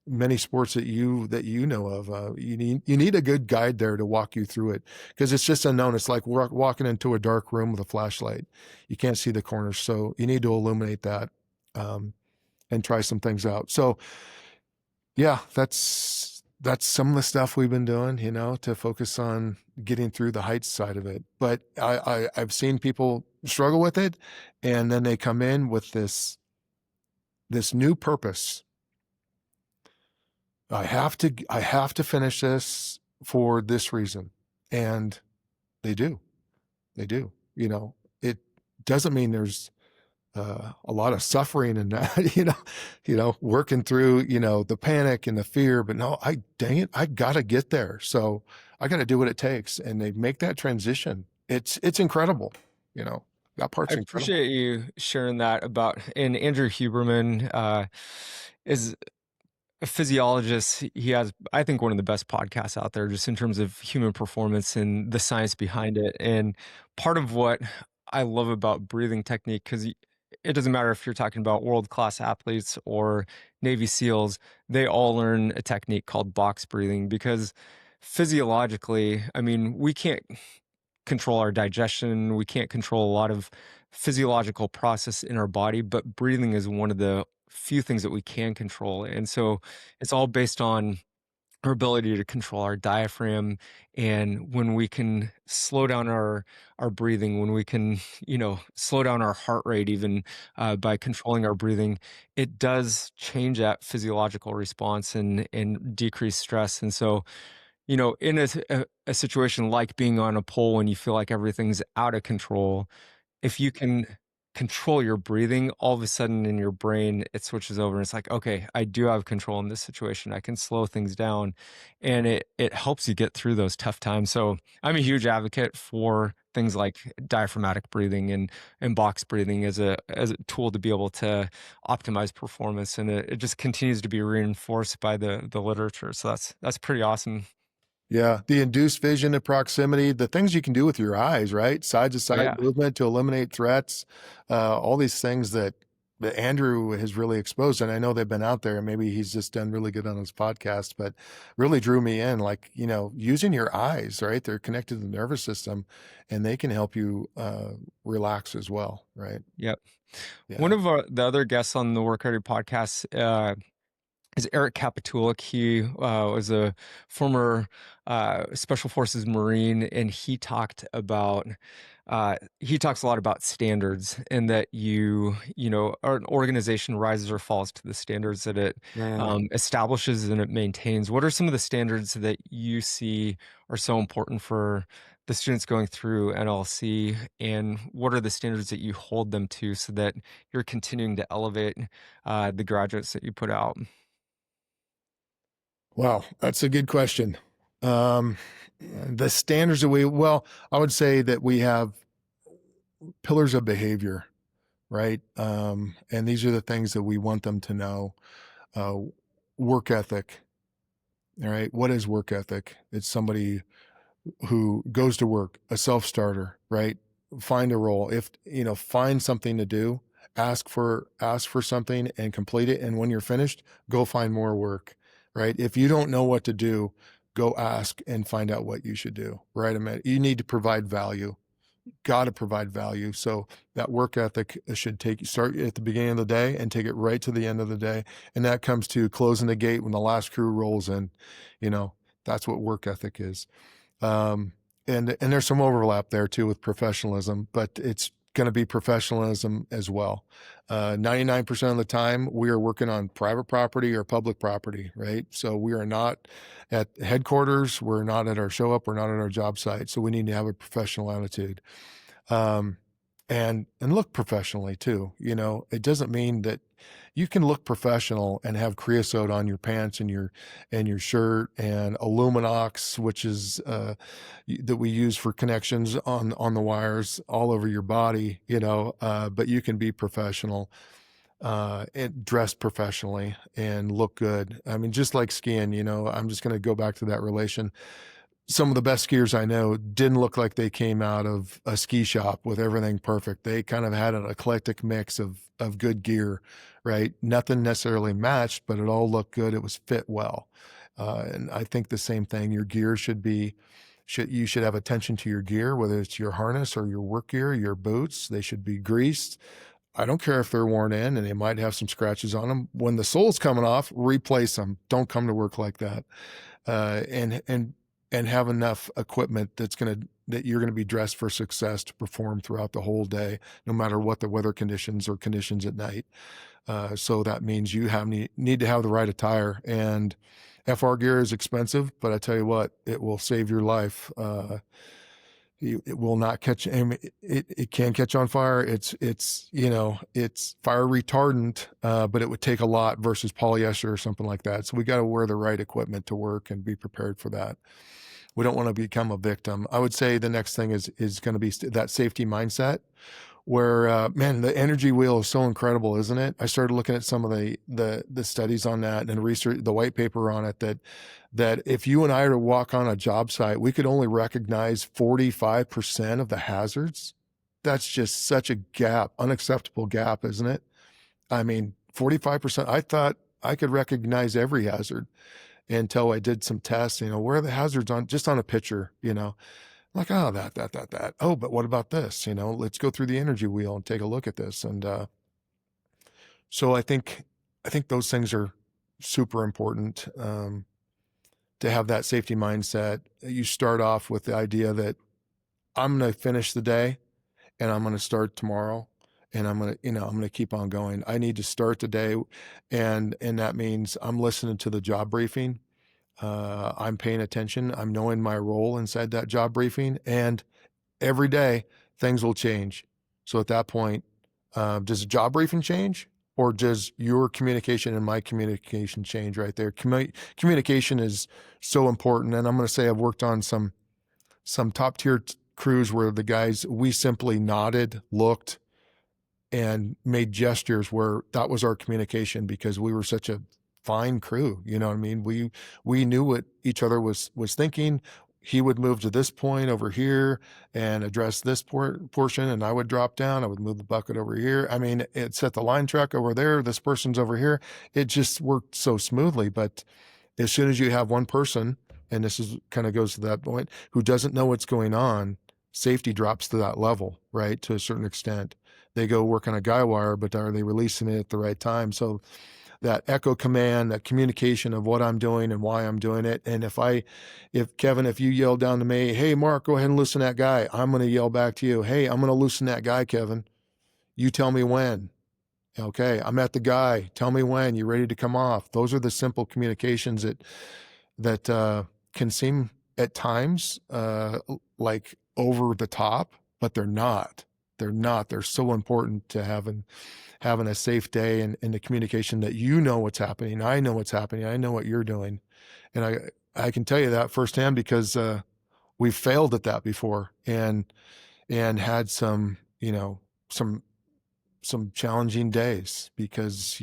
Speaker 2: many sports that you know of. You need a good guide there to walk you through it, because it's just unknown. It's like walking into a dark room with a flashlight. You can't see the corners. So you need to illuminate that, and try some things out. So yeah, that's some of the stuff we've been doing, to focus on getting through the heights side of it. But I've seen people struggle with it, and then they come in with this new purpose. I have to finish this for this reason. And they do. It doesn't mean there's a lot of suffering in that, working through, the panic and the fear, but no, dang it, I got to get there. So I got to do what it takes. And they make that transition. It's incredible. That part's
Speaker 1: I
Speaker 2: incredible.
Speaker 1: appreciate you sharing that and Andrew Huberman is a physiologist. He has, I think, one of the best podcasts out there just in terms of human performance and the science behind it. And part of what I love about breathing technique, because it doesn't matter if you're talking about world-class athletes or Navy SEALs, they all learn a technique called box breathing, because physiologically, we can't control our digestion. We can't control a lot of physiological process in our body, but breathing is one of the few things that we can control. And so it's all based on our ability to control our diaphragm. And when we can slow down our breathing, when we can, slow down our heart rate, even by controlling our breathing, it does change that physiological response and decrease stress. And so, in a situation like being on a pole when you feel like everything's out of control, if you can control your breathing, all of a sudden in your brain, it switches over and it's like, okay, I do have control in this situation. I can slow things down, and it helps you get through those tough times. So I'm a huge advocate for things like diaphragmatic breathing and box breathing as a tool to be able to optimize performance. And it just continues to be reinforced by the literature. So that's pretty awesome.
Speaker 2: Yeah, the induced vision and proximity, the things you can do with your eyes, right? Side to
Speaker 1: Oh,
Speaker 2: side
Speaker 1: yeah.
Speaker 2: movement to eliminate threats, all these things that Andrew has really exposed. And I know they've been out there, and maybe he's just done really good on his podcast, but really drew me in. Like, using your eyes, right? They're connected to the nervous system, and they can help you relax as well, right?
Speaker 1: Yep. One
Speaker 2: Yeah.
Speaker 1: of the other guests on the WorkReady podcast is Eric Capitulic. He was a former Special Forces Marine, and he talks a lot about standards, and that an organization rises or falls to the standards that it
Speaker 2: Mm.
Speaker 1: establishes and it maintains. What are some of the standards that you see are so important for the students going through NLC, and what are the standards that you hold them to so that you're continuing to elevate the graduates that you put out?
Speaker 2: Wow, that's a good question. Um, the standards that well, I would say that we have pillars of behavior, right? And these are the things that we want them to know. Uh, Work ethic, all right? What is work ethic? It's somebody who goes to work, a self-starter, right? Find a role. If, find something to do, ask for something and complete it. And when you're finished, go find more work, right? If you don't know what to do, go ask and find out what you should do, right? You need to provide value. Got to provide value. So that work ethic should start at the beginning of the day and take it right to the end of the day. And that comes to closing the gate when the last crew rolls in. You know, that's what work ethic is. Um, and there's some overlap there too with professionalism, but it's going to be professionalism as well. 99% of the time we are working on private property or public property, right? So we are not at headquarters. We're not at our show up. We're not at our job site. So we need to have a professional attitude. Um, and look professionally too. It doesn't mean that you can look professional and have creosote on your pants and your shirt and Luminox, which is that we use for connections on the wires all over your body. But you can be professional and dress professionally and look good. I mean, just like skiing. I'm just going to go back to that relation. Some of the best skiers I know didn't look like they came out of a ski shop with everything perfect. They kind of had an eclectic mix of good gear, right? Nothing necessarily matched, but it all looked good. It was fit well. And I think the same thing, your gear you should have attention to your gear, whether it's your harness or your work gear, your boots, they should be greased. I don't care if they're worn in and they might have some scratches on them. When the sole's coming off, replace them. Don't come to work like that. And have enough equipment that you're going to be dressed for success to perform throughout the whole day, no matter what the weather conditions or conditions at night. So that means you need to have the right attire, and FR gear is expensive, but I tell you what, it will save your life. It will not catch. I mean, it can catch on fire. It's fire retardant, but it would take a lot versus polyester or something like that. So we got to wear the right equipment to work and be prepared for that. We don't want to become a victim. I would say the next thing is going to be that safety mindset where, man, the energy wheel is so incredible, isn't it? I started looking at some of the studies on that and research, the white paper on it, that if you and I were to walk on a job site, we could only recognize 45% of the hazards. That's just such a gap, unacceptable gap, isn't it? I mean, 45%, I thought I could recognize every hazard until I did some tests, where are the hazards just on a picture, like, oh, that. Oh, but what about this? Let's go through the energy wheel and take a look at this. And so I think those things are super important to have that safety mindset. You start off with the idea that I'm going to finish the day and I'm going to start tomorrow. And I'm going to keep on going. I need to start the day. And that means I'm listening to the job briefing. I'm paying attention. I'm knowing my role inside that job briefing, and every day things will change. So at that point, Does a job briefing change, or does your communication and my communication change right there? Communication is so important. And I'm going to say I've worked on some top tier crews where the guys, we simply nodded, looked, and made gestures where that was our communication because we were such a fine crew. You know what I mean? We knew what each other was thinking. He would move to this point over here and address this portion, and I would drop down. I would move the bucket over here. I mean, it set the line truck over there. This person's over here. It just worked so smoothly. But as soon as you have one person, and this is kind of goes to that point, who doesn't know what's going on, safety drops to that level, right? To a certain extent. They go work on a guy wire, but are they releasing it at the right time? So that echo command, that communication of what I'm doing and why I'm doing it. And if Kevin, if you yell down to me, hey, Mark, go ahead and loosen that guy, I'm going to yell back to you, hey, I'm going to loosen that guy, Kevin. You tell me when. Okay, I'm at the guy. Tell me when. You ready to come off? Those are the simple communications that can seem at times like over the top, but they're not. They're not. They're so important to having a safe day and the communication that you know what's happening. I know what's happening. I know what you're doing. And I can tell you that firsthand because we've failed at that before and had some, some challenging days because,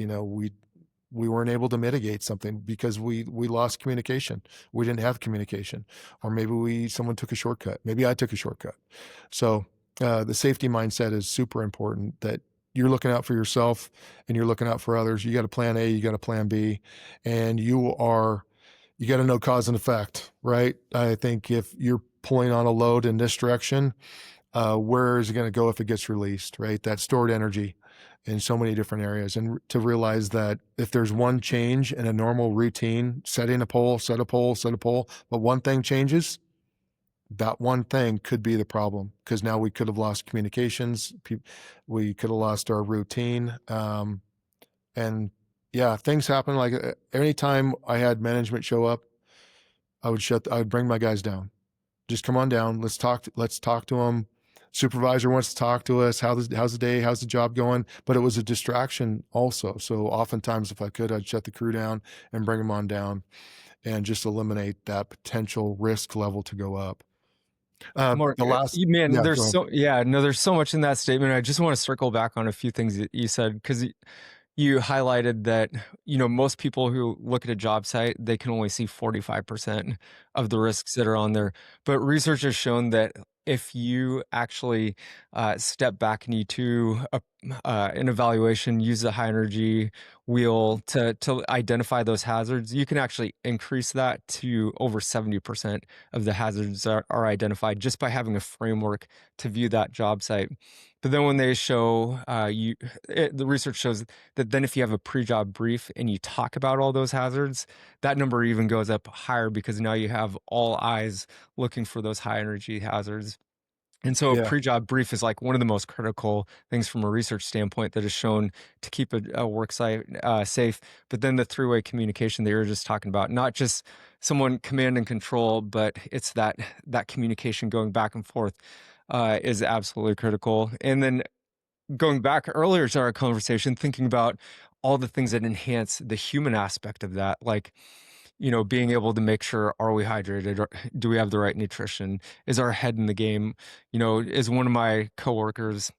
Speaker 2: we weren't able to mitigate something because we lost communication. We didn't have communication, or maybe someone took a shortcut. Maybe I took a shortcut. So the safety mindset is super important, that you're looking out for yourself and you're looking out for others. You got a plan A, you got a plan B, and you got to know cause and effect, right? I think if you're pulling on a load in this direction, where is it going to go if it gets released, right? That stored energy in so many different areas. And to realize that if there's one change in a normal routine, setting a pole, set a pole, but one thing changes, that one thing could be the problem, because now we could have lost communications. We could have lost our routine. And yeah, things happen. Like anytime I had management show up, I would bring my guys down. Just come on down. Let's talk to them. Supervisor wants to talk to us. How's the day? How's the job going? But it was a distraction also. So oftentimes, if I could, I'd shut the crew down and bring them on down and just eliminate that potential risk level to go up.
Speaker 1: Mark,
Speaker 2: The last,
Speaker 1: man,
Speaker 2: yeah,
Speaker 1: there's
Speaker 2: go ahead.
Speaker 1: there's so much in that statement. I just want to circle back on a few things that you said, because you highlighted that, most people who look at a job site, they can only see 45% of the risks that are on there. But research has shown that if you actually step back and you do an evaluation, use the high energy wheel to identify those hazards, you can actually increase that to over 70% of the hazards are identified just by having a framework to view that job site. But then when they show the research shows that then if you have a pre-job brief and you talk about all those hazards, that number even goes up higher, because now you have all eyes looking for those high energy hazards. And so a
Speaker 2: Yeah,
Speaker 1: pre-job brief is like one of the most critical things from a research standpoint that is shown to keep a work site safe. But then the three-way communication that you were just talking about, not just someone command and control, but it's that communication going back and forth is absolutely critical. And then going back earlier to our conversation, thinking about all the things that enhance the human aspect of that, like, being able to make sure, are we hydrated? Or do we have the right nutrition? Is our head in the game? Is one of my coworkers,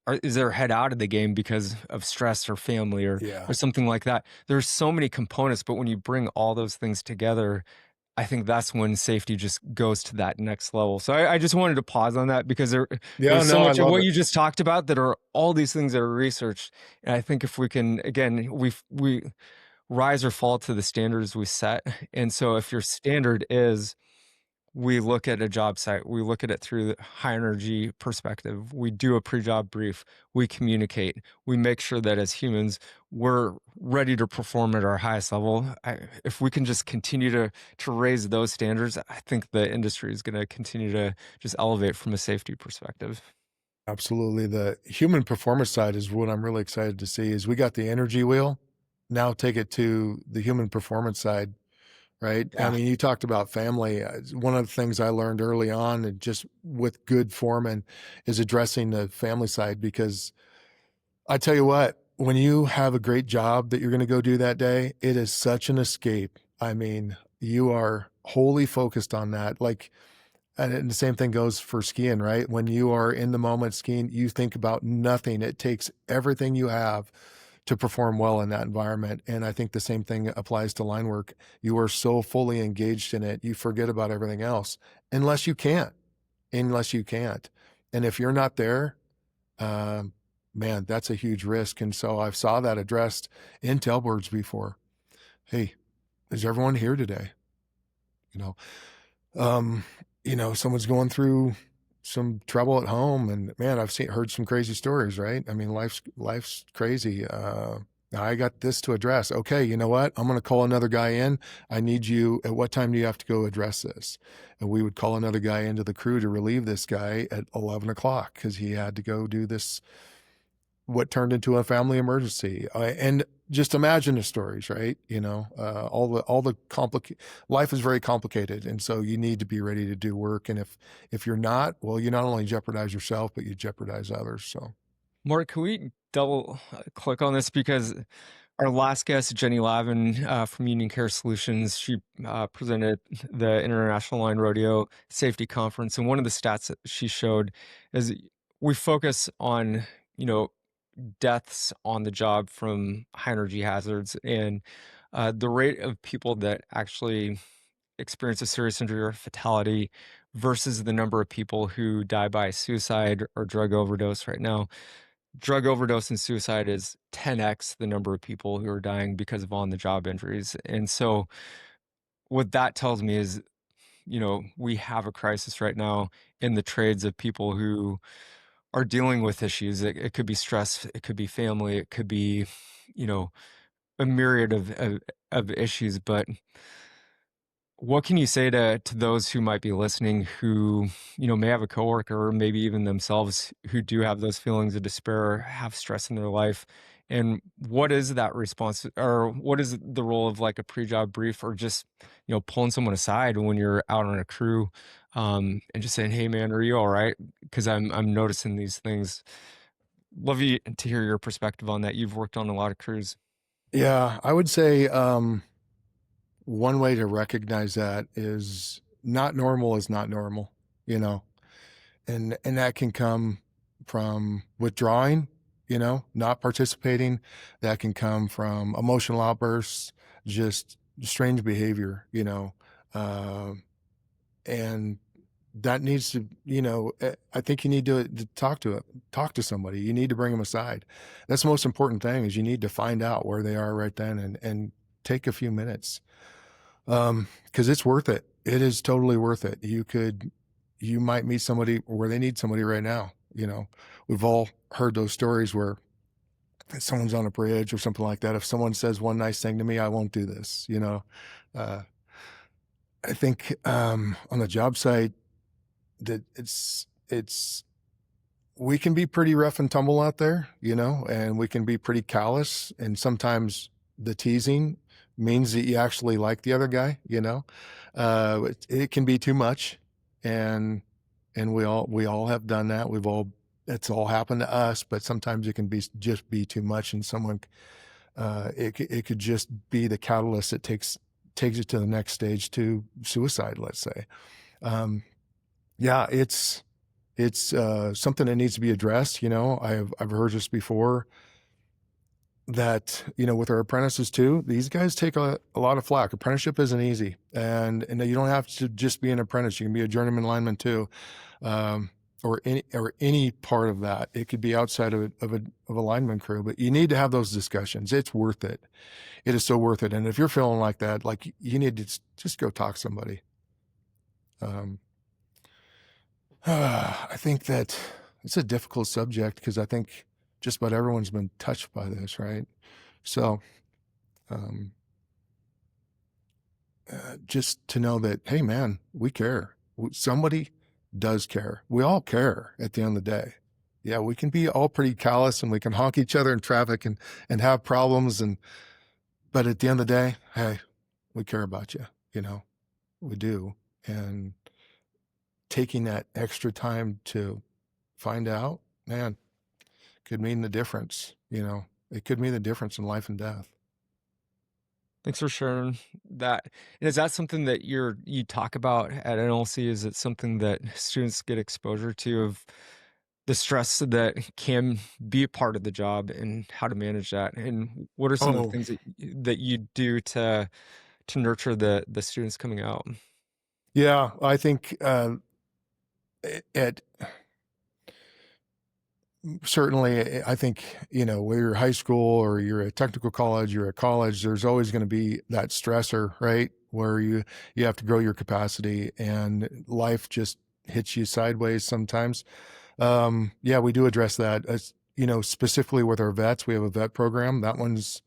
Speaker 1: or is their head out of the game because of stress or family
Speaker 2: yeah,
Speaker 1: or something like that? There's so many components, but when you bring all those things together, I think that's when safety just goes to that next level. So I just wanted to pause on that, because
Speaker 2: yeah.
Speaker 1: there's so
Speaker 2: No, I
Speaker 1: much of
Speaker 2: love
Speaker 1: what
Speaker 2: it.
Speaker 1: you just talked about that are all these things that are researched. And I think if we can, again, we rise or fall to the standards we set. And so if your standard is, we look at a job site, we look at it through the high energy perspective, we do a pre-job brief, we communicate, we make sure that as humans, we're ready to perform at our highest level. If we can just continue to raise those standards, I think the industry is going to continue to just elevate from a safety perspective.
Speaker 2: Absolutely. The human performance side is what I'm really excited to see. Is we got the energy wheel, now take it to the human performance side. Right. I
Speaker 1: Yeah.
Speaker 2: mean, you talked about family. One of the things I learned early on, and just with good foremen, is addressing the family side, because I tell you what, when you have a great job that you're going to go do that day, it is such an escape. I mean, you are wholly focused on that. Like, and the same thing goes for skiing, right? When you are in the moment skiing, you think about nothing. It takes everything you have to perform well in that environment. And I think the same thing applies to line work. You are so fully engaged in it, you forget about everything else, unless you can't, unless you can't. And if you're not there, um, man, that's a huge risk. And so I've saw that addressed in tailboards before. Hey, is everyone here today? You know, um, someone's going through some trouble at home, and man, heard some crazy stories, right? I mean, life's crazy. I got this to address. Okay, you know what? I'm going to call another guy in. I need you. At what time do you have to go address this? And we would call another guy into the crew to relieve this guy at 11 o'clock because he had to go do this, what turned into a family emergency. And just imagine the stories, right? All the life is very complicated. And so you need to be ready to do work. And if you're not, well, you not only jeopardize yourself, but you jeopardize others. So
Speaker 1: Mark, can we double click on this? Because our last guest, Jenny Lavin from Union Care Solutions, she presented the International Line Rodeo Safety Conference. And one of the stats that she showed is we focus on, deaths on the job from high energy hazards. And the rate of people that actually experience a serious injury or fatality versus the number of people who die by suicide or drug overdose right now. Drug overdose and suicide is 10x the number of people who are dying because of on-the-job injuries. And so what that tells me is, we have a crisis right now in the trades of people who are dealing with issues. It could be stress, it could be family, it could be, a myriad of issues. But what can you say to those who might be listening who, may have a coworker or maybe even themselves who do have those feelings of despair, have stress in their life? And what is that response, or what is the role of like a pre-job brief, or just, pulling someone aside when you're out on a crew, and just saying, "Hey man, are you all right? Because I'm noticing these things." Love you to hear your perspective on that. You've worked on a lot of crews.
Speaker 2: yeah, I would say, one way to recognize that is not normal is not normal, you know, and that can come from withdrawing, not participating. That can come from emotional outbursts, just strange behavior, um, and that needs to, I think you need to talk to somebody. You need to bring them aside. That's the most important thing, is you need to find out where they are right then, and take a few minutes. Cause it's worth it. It is totally worth it. You might meet somebody where they need somebody right now. We've all heard those stories where someone's on a bridge or something like that. If someone says one nice thing to me, I won't do this, uh, I think, on the job site, that it's we can be pretty rough and tumble out there, and we can be pretty callous. And sometimes the teasing means that you actually like the other guy, it can be too much. And we all have done that. It's all happened to us, but sometimes it can just be too much. And it could just be the catalyst that takes it to the next stage, to suicide, let's say. Yeah, it's something that needs to be addressed. I've heard this before, that, with our apprentices too, these guys take a lot of flack. Apprenticeship isn't easy, and you don't have to just be an apprentice. You can be a journeyman lineman too, or any part of that. It could be outside of a lineman crew, but you need to have those discussions. It's worth it. It is so worth it. And if you're feeling like that, like, you need to just go talk to somebody. I think that it's a difficult subject, because I think just about everyone's been touched by this, right? So, um, just to know that, hey, man, we care. Somebody does care. We all care at the end of the day. Yeah, we can be all pretty callous, and we can honk each other in traffic, and have problems. But at the end of the day, hey, we care about you. We do. And taking that extra time to find out, man, could mean the difference, you know. It could mean the difference in life and death.
Speaker 1: Thanks for sharing that. And is that something that you talk about at NLC? Is it something that students get exposure to of the stress that can be a part of the job and how to manage that? And what are some of the
Speaker 2: Oh,
Speaker 1: things that you do to nurture the students coming out?
Speaker 2: yeah, I think at certainly, I think, you know, whether you're high school or you're a technical college, you're at college, there's always going to be that stressor, right? Where you have to grow your capacity and life just hits you sideways sometimes. Yeah, we do address that. As you know, specifically with our vets, we have a vet program. That one's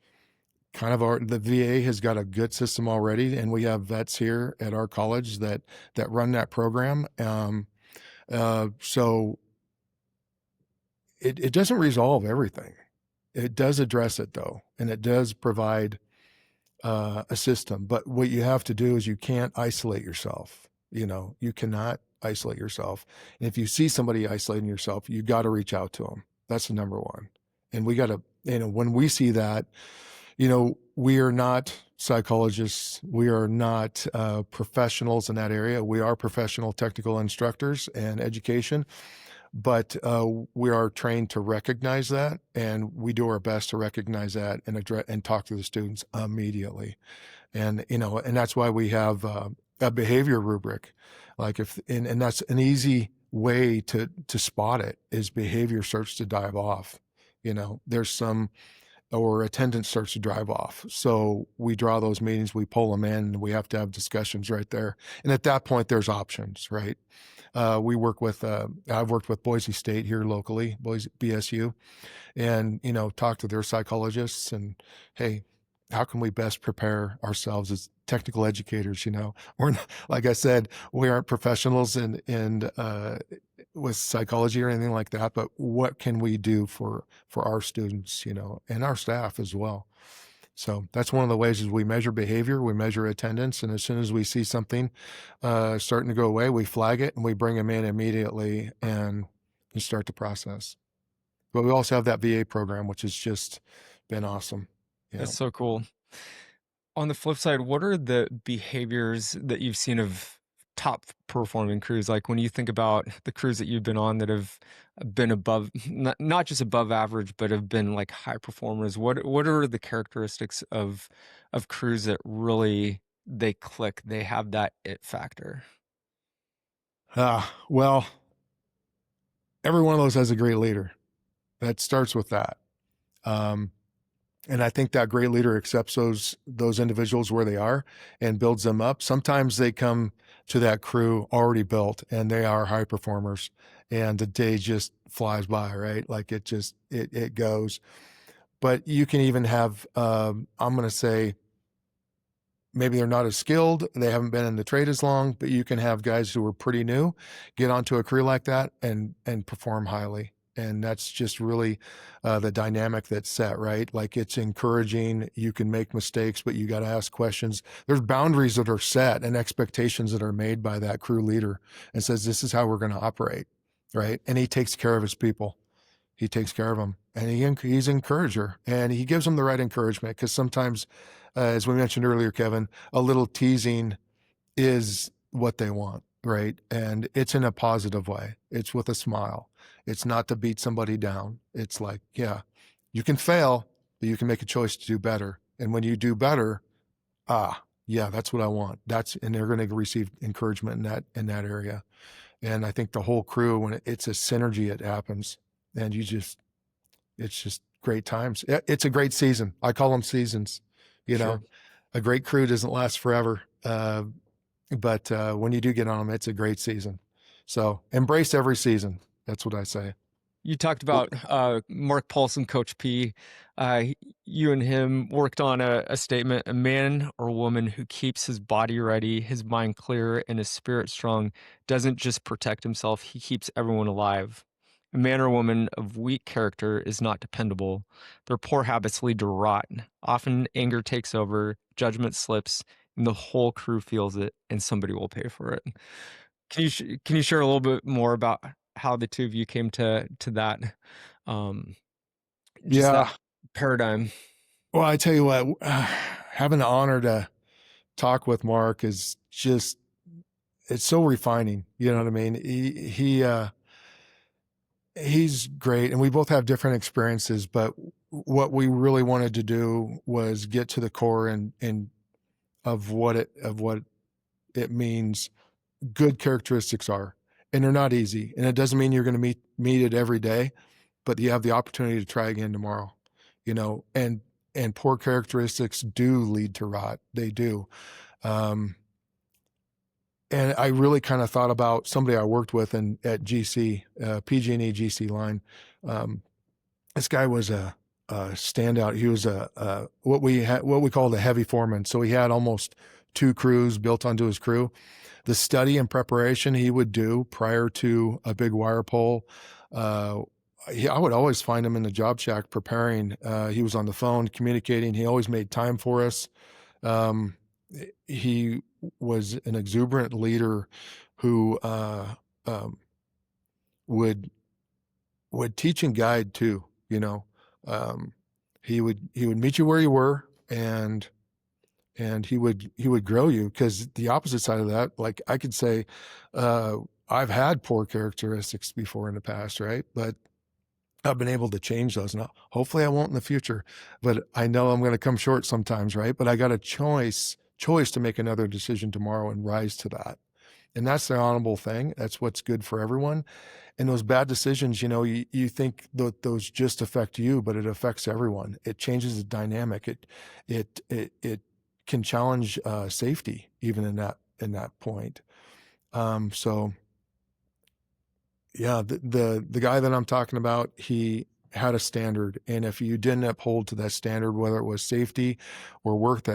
Speaker 2: kind of the VA has got a good system already, and we have vets here at our college that run that program. So it doesn't resolve everything. It does address it though, and it does provide a system. But what you have to do is you can't isolate yourself. You know, you cannot isolate yourself. And if you see somebody isolating yourself, you got to reach out to them. That's the number one. And we got to, you know, when we see that, you know, we are not psychologists. We are not professionals in that area. We are professional technical instructors and education, but we are trained to recognize that, and we do our best to recognize that and address and talk to the students immediately. And you know, and that's why we have a behavior rubric. Like if and that's an easy way to spot it is behavior starts to dive off. You know, there's some or attendance starts to drive off. So we draw those meetings, we pull them in, and we have to have discussions right there. And at that point, there's options, right? We work with, I've worked with Boise State here locally, Boise BSU, and, you know, talk to their psychologists and, hey, how can we best prepare ourselves as technical educators? You know, we're not, like I said, we aren't professionals in with psychology or anything like that, but what can we do for our students, you know, and our staff as well? So that's one of the ways is we measure behavior, we measure attendance, and as soon as we see something starting to go away, we flag it and we bring them in immediately and start the process. But we also have that VA program, which has just been awesome. Yeah.
Speaker 1: That's so cool. On the flip side, what are the behaviors that you've seen of top performing crews? Like when you think about the crews that you've been on that have been above, not just above average, but have been like high performers. What are the characteristics of crews that really they click? They have that it factor.
Speaker 2: Well, every one of those has a great leader. That starts with that. Um, and I think that great leader accepts those individuals where they are and builds them up. Sometimes they come to that crew already built and they are high performers and the day just flies by, right? Like it goes. But you can even have, I'm going to say, maybe they're not as skilled, they haven't been in the trade as long, but you can have guys who are pretty new get onto a crew like that and perform highly. And that's just really the dynamic that's set, right? Like it's encouraging. You can make mistakes, but you got to ask questions. There's boundaries that are set and expectations that are made by that crew leader and says, this is how we're going to operate, right? And he takes care of his people. He takes care of them, and he's an encourager, and he gives them the right encouragement because sometimes, as we mentioned earlier, Kevin, a little teasing is what they want, right? And it's in a positive way. It's with a smile. It's not to beat somebody down. It's like, yeah, you can fail, but you can make a choice to do better. And when you do better, yeah, that's what I want. And they're going to receive encouragement in that area. And I think the whole crew, when it's a synergy, it happens. And it's just great times. It's a great season. I call them seasons, you know,
Speaker 1: Sure.
Speaker 2: a great crew doesn't last forever. But when you do get on them, it's a great season. So embrace every season. That's what I say.
Speaker 1: You talked
Speaker 2: Well,
Speaker 1: about Mark Paulson, Coach P. You and him worked on a statement: a man or woman who keeps his body ready, his mind clear, and his spirit strong doesn't just protect himself, he keeps everyone alive. A man or woman of weak character is not dependable. Their poor habits lead to rot. Often anger takes over, judgment slips, and the whole crew feels it, and somebody will pay for it. Can you share a little bit more about how the two of you came to that Um, just that
Speaker 2: Yeah.
Speaker 1: paradigm.
Speaker 2: Well, I tell you what, having the honor to talk with Mark is just, it's so refining. You know what I mean? He's great, and we both have different experiences, but what we really wanted to do was get to the core and of what it means good characteristics are. And they're not easy. And it doesn't mean you're going to meet it every day, but you have the opportunity to try again tomorrow, and poor characteristics do lead to rot. They do. Um, and I really kind of thought about somebody I worked with at GC, PG&E GC line. Um, this guy was a standout. He was what we called a heavy foreman. So he had almost two crews built onto his crew. The study and preparation he would do prior to a big wire pull, I would always find him in the job shack preparing. He was on the phone communicating. He always made time for us. Um, he was an exuberant leader who um, would teach and guide too. Um, he would meet you where you were, and he would grow you, because the opposite side of that, like I could say, I've had poor characteristics before in the past, right? But I've been able to change those now. Hopefully I won't in the future, but I know I'm going to come short sometimes, right? But I got a choice to make another decision tomorrow and rise to that. And that's the honorable thing. That's what's good for everyone. And those bad decisions, you think that those just affect you, but it affects everyone. It changes the dynamic. It can challenge safety even in that point. So yeah, the guy that I'm talking about, he had a standard, and if you didn't uphold to that standard, whether it was safety or work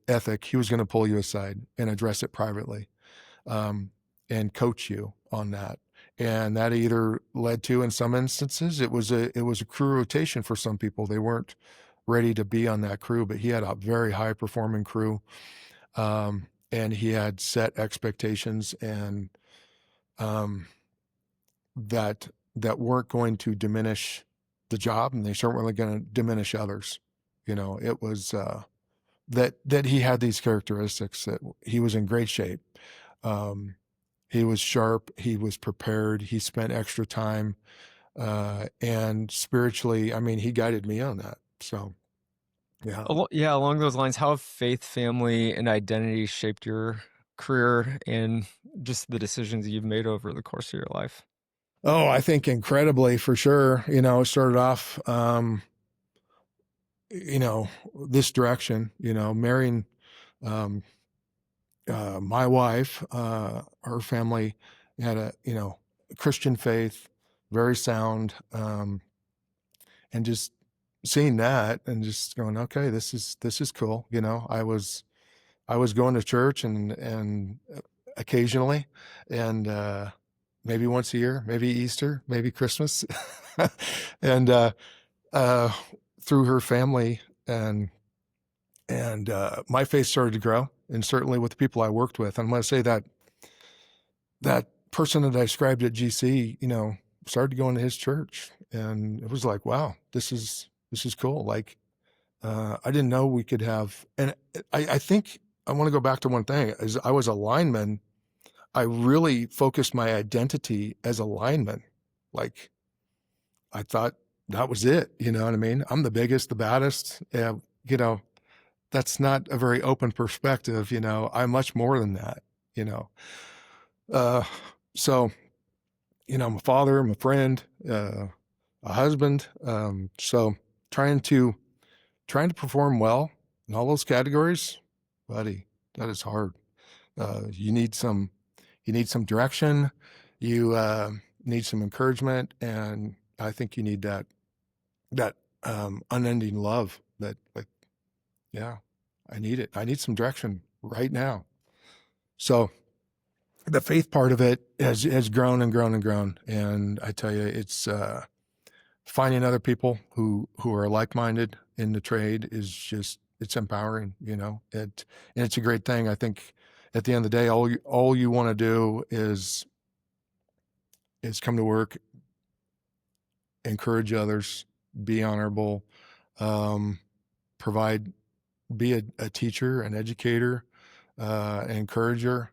Speaker 2: ethic, he was going to pull you aside and address it privately, and coach you on that. And that either led to, in some instances, it was a crew rotation for some people. They weren't ready to be on that crew, but he had a very high performing crew, and he had set expectations and um, that weren't going to diminish the job, and they certainly weren't going to diminish others. It was that he had these characteristics, that he was in great shape. He was sharp. He was prepared. He spent extra time, and spiritually, I mean, he guided me on that. So, yeah.
Speaker 1: Yeah, along those lines, how have faith, family, and identity shaped your career and just the decisions you've made over the course of your life?
Speaker 2: Oh, I think incredibly, for sure. It started off, this direction. Marrying um, my wife, her family had a Christian faith, very sound, and just seeing that and just going, okay, this is cool. I was going to church and occasionally, and maybe once a year, maybe Easter, maybe Christmas, and uh, through her family and my faith started to grow, and certainly with the people I worked with. I'm going to say that person that I described at GC, started to go into his church, and it was like, wow, this is cool. Like, I didn't know we could have, and I think I want to go back to one thing. As I was a lineman, I really focused my identity as a lineman. Like, I thought that was it. You know what I mean? I'm the biggest, the baddest. Yeah, you know, that's not a very open perspective. I'm much more than that. You know, uh, so I'm a father, I'm a friend, a husband. So trying to perform well in all those categories, buddy, that is hard. You need some direction. You need some encouragement, and I think you need that unending love. That, like, yeah, I need it. I need some direction right now. So the faith part of it has grown and grown and grown, and I tell you, it's finding other people who are like-minded in the trade is just, it's empowering. And it's a great thing. I think at the end of the day, all you want to do is come to work encourage others, be honorable, um, provide, be a teacher, an educator, an encourager,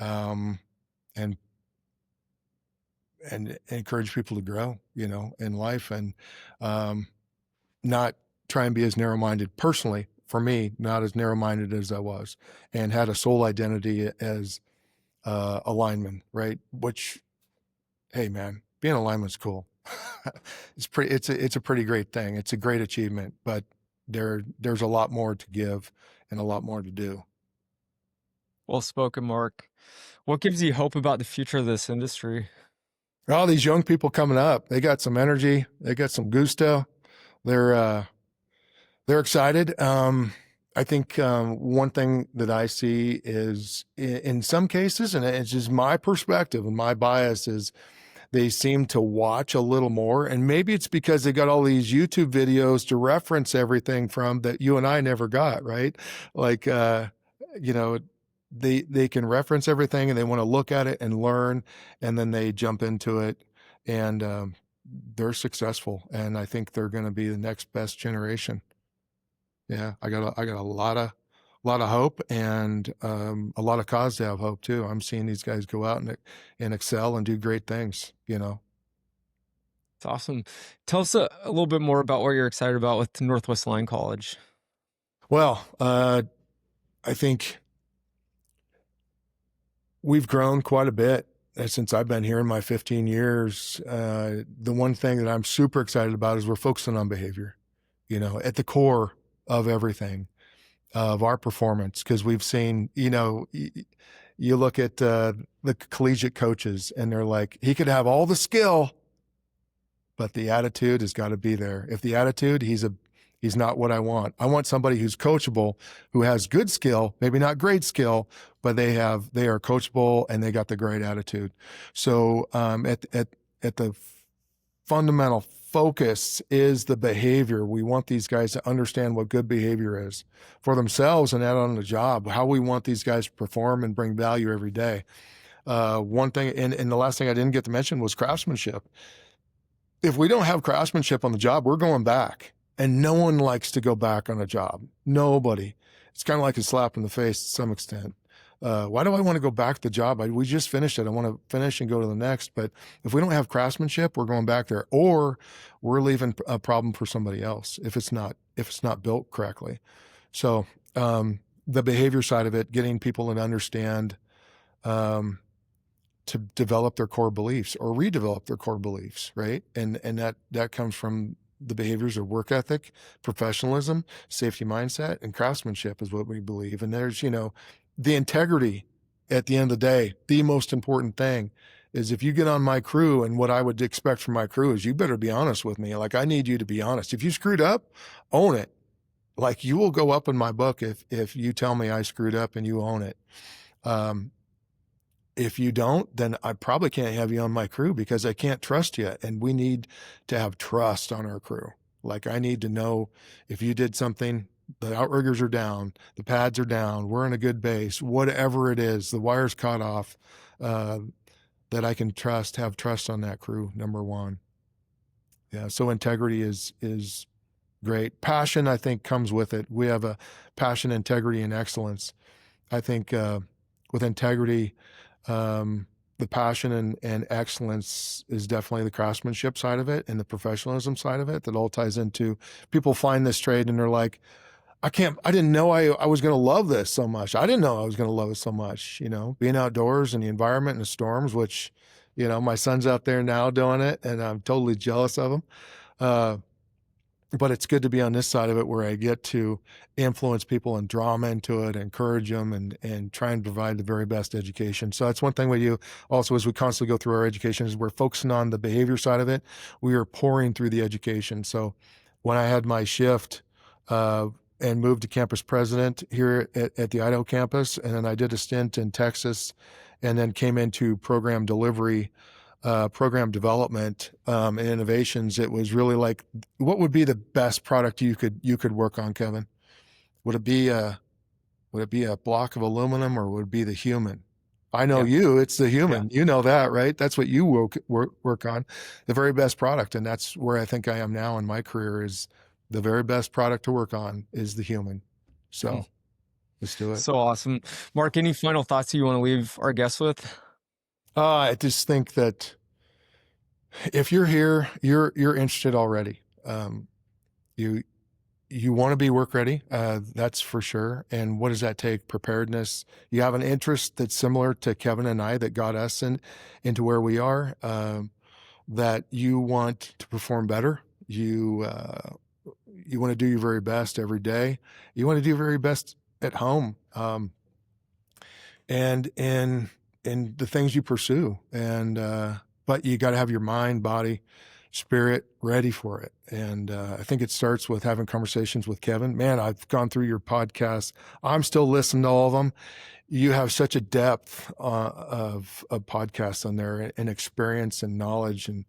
Speaker 2: um, and encourage people to grow, in life, and not try and be as narrow-minded personally. For me, not as narrow-minded as I was, and had a sole identity as a lineman, right? Which, hey man, being a lineman's cool. It's a pretty great thing. It's a great achievement, but there's a lot more to give and a lot more to do.
Speaker 1: Well spoken, Mark. What gives you hope about the future of this industry?
Speaker 2: All these young people coming up, they got some energy, they got some gusto. They're excited. I think one thing that I see is in some cases, and it's just my perspective and my bias, is they seem to watch a little more. And maybe it's because they got all these YouTube videos to reference everything from that you and I never got, right? Like, you know, they can reference everything and they want to look at it and learn, and then they jump into it, and they're successful. And I think they're going to be the next best generation. Yeah, I got a lot of hope, and a lot of cause to have hope too. I'm seeing these guys go out and excel and do great things.
Speaker 1: It's awesome. Tell us a little bit more about what you're excited about with Northwest Line College.
Speaker 2: Well, I think we've grown quite a bit since I've been here in my 15 years. The one thing that I'm super excited about is we're focusing on behavior, at the core of everything, of our performance. Because we've seen, you look at the collegiate coaches and they're like, he could have all the skill, but the attitude has got to be there. If the attitude, he's not what I want. I want somebody who's coachable, who has good skill, maybe not great skill, but they are coachable and they got the great attitude. So at the fundamental focus is the behavior. We want these guys to understand what good behavior is for themselves and out on the job, how we want these guys to perform and bring value every day. One thing, and the last thing I didn't get to mention was craftsmanship. If we don't have craftsmanship on the job, we're going back. And no one likes to go back on a job. Nobody. It's kind of like a slap in the face to some extent. Why do I want to go back to the job? We just finished it. I want to finish and go to the next. But if we don't have craftsmanship, we're going back there, or we're leaving a problem for somebody else if it's not built correctly. So the behavior side of it, getting people to understand, to develop their core beliefs or redevelop their core beliefs, right? And that comes from the behaviors of work ethic, professionalism, safety mindset, and craftsmanship is what we believe. And there's, the integrity at the end of the day. The most important thing is, if you get on my crew, and what I would expect from my crew is, you better be honest with me. Like, I need you to be honest. If you screwed up, own it. Like, you will go up in my book if you tell me I screwed up and you own it. If you don't, then I probably can't have you on my crew because I can't trust you. And we need to have trust on our crew. Like, I need to know if you did something, the outriggers are down, the pads are down, we're in a good base, whatever it is, the wire's cut off, that I can have trust on that crew, number one. Yeah. So integrity is great. Passion, I think, comes with it. We have a passion, integrity, and excellence. I think with integrity, the passion and excellence is definitely the craftsmanship side of it and the professionalism side of it that all ties into. People find this trade and they're like, I didn't know I was going to love this so much. I didn't know I was going to love it so much, being outdoors and the environment and the storms, which, my son's out there now doing it and I'm totally jealous of him. But it's good to be on this side of it where I get to influence people and draw them into it, encourage them, and try and provide the very best education. So that's one thing we do also, as we constantly go through our education, is we're focusing on the behavior side of it. We are pouring through the education. So when I had my shift and moved to campus president here at the Idaho campus, and then I did a stint in Texas, and then came into program delivery, program development, and innovations, it was really like, what would be the best product you could work on, Kevin? Would it be a block of aluminum, or would it be the human? I know
Speaker 1: Yeah.
Speaker 2: you, it's the
Speaker 1: Yeah.
Speaker 2: human. You know that, right? That's what you work on, the very best product. And that's where I think I am now in my career is the very best product to work on is the human.
Speaker 1: Mm.
Speaker 2: So let's do it.
Speaker 1: So awesome. Mark, any final thoughts you want to leave our guests with?
Speaker 2: I just think that if you're here, you're interested already. You you want to be work ready, that's for sure. And what does that take? Preparedness. You have an interest that's similar to Kevin and I that got us into where we are. That you want to perform better. You want to do your very best every day. You want to do your very best at home, and in the things you pursue. And but you got to have your mind, body, spirit ready for it. And I think it starts with having conversations with Kevin. Man, I've gone through your podcast. I'm still listening to all of them. You have such a depth of podcasts on there and experience and knowledge. And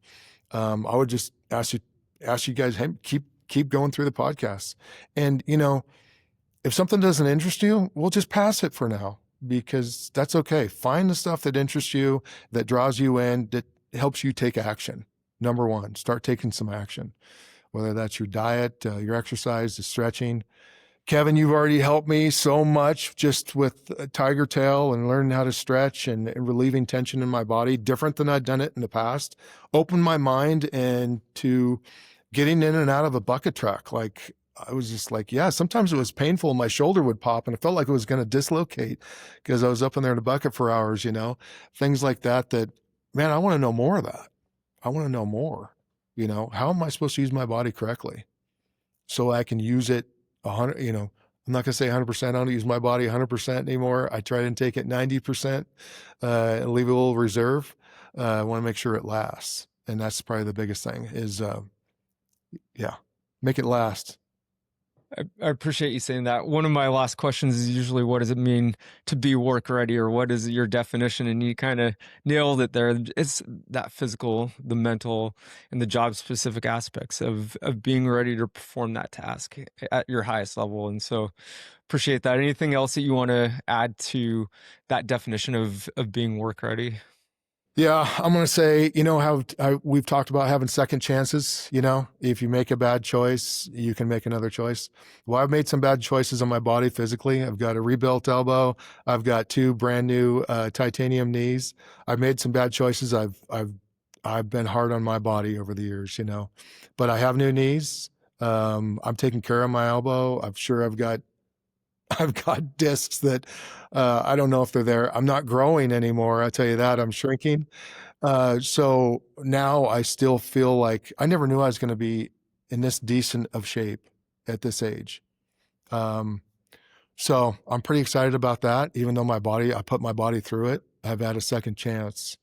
Speaker 2: I would just ask you guys, hey, keep going through the podcasts. And if something doesn't interest you, we'll just pass it for now because that's okay. Find the stuff that interests you, that draws you in, that helps you take action. Number one, start taking some action, whether that's your diet, your exercise, the stretching. Kevin, you've already helped me so much just with Tiger Tail and learning how to stretch and relieving tension in my body, different than I'd done it in the past. Opened my mind and to getting in and out of a bucket truck. Like I was just like, yeah, sometimes it was painful. My shoulder would pop and it felt like it was going to dislocate because I was up in there in the bucket for hours, things like that, man, I want to know more of that. I want to know more, how am I supposed to use my body correctly so I can use it 100, I'm not going to say 100%. I don't use my body 100% anymore. I try to take it 90%, and leave a little reserve. I want to make sure it lasts. And that's probably the biggest thing is, make it last.
Speaker 1: I appreciate you saying that. One of my last questions is usually, what does it mean to be work ready, or what is your definition? And you kind of nailed it there. It's that physical, the mental, and the job specific aspects of being ready to perform that task at your highest level. And so appreciate that. Anything else that you want to add to that definition of being work ready?
Speaker 2: Yeah, I'm going to say, how we've talked about having second chances. If you make a bad choice, you can make another choice. Well, I've made some bad choices on my body physically. I've got a rebuilt elbow. I've got two brand new titanium knees. I've made some bad choices. I've been hard on my body over the years, but I have new knees. I'm taking care of my elbow. I'm sure I've got discs that I don't know if they're there. I'm not growing anymore. I tell you that. I'm shrinking. So now I still feel like I never knew I was going to be in this decent of shape at this age. So I'm pretty excited about that. Even though I put my body through it, I've had a second chance.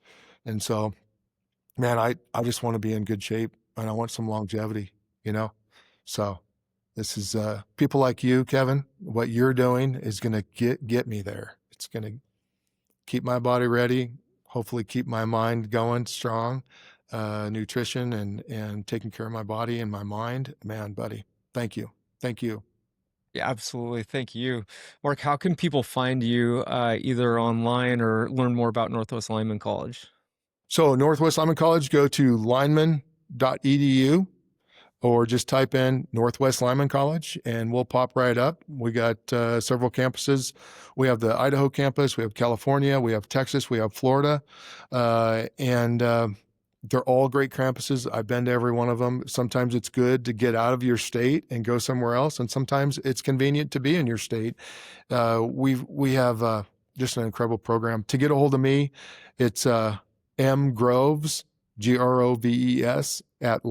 Speaker 2: And so, man, I just want to be in good shape and I want some longevity, so. This is people like you, Kevin. What you're doing is going to get me there. It's going to keep my body ready, hopefully keep my mind going strong, nutrition and taking care of my body and my mind. Man, buddy, thank you. Thank you.
Speaker 1: Yeah, absolutely. Thank you. Mark, how can people find you either online or learn more about Northwest Lineman College?
Speaker 2: So Northwest Lineman College, go to lineman.edu. Or just type in Northwest Lineman College and we'll pop right up. We got several campuses. We have the Idaho campus, we have California, we have Texas, we have Florida. And they're all great campuses. I've been to every one of them. Sometimes it's good to get out of your state and go somewhere else. And sometimes it's convenient to be in your state. We have just an incredible program. To get a hold of me, it's M. Groves, Groves, at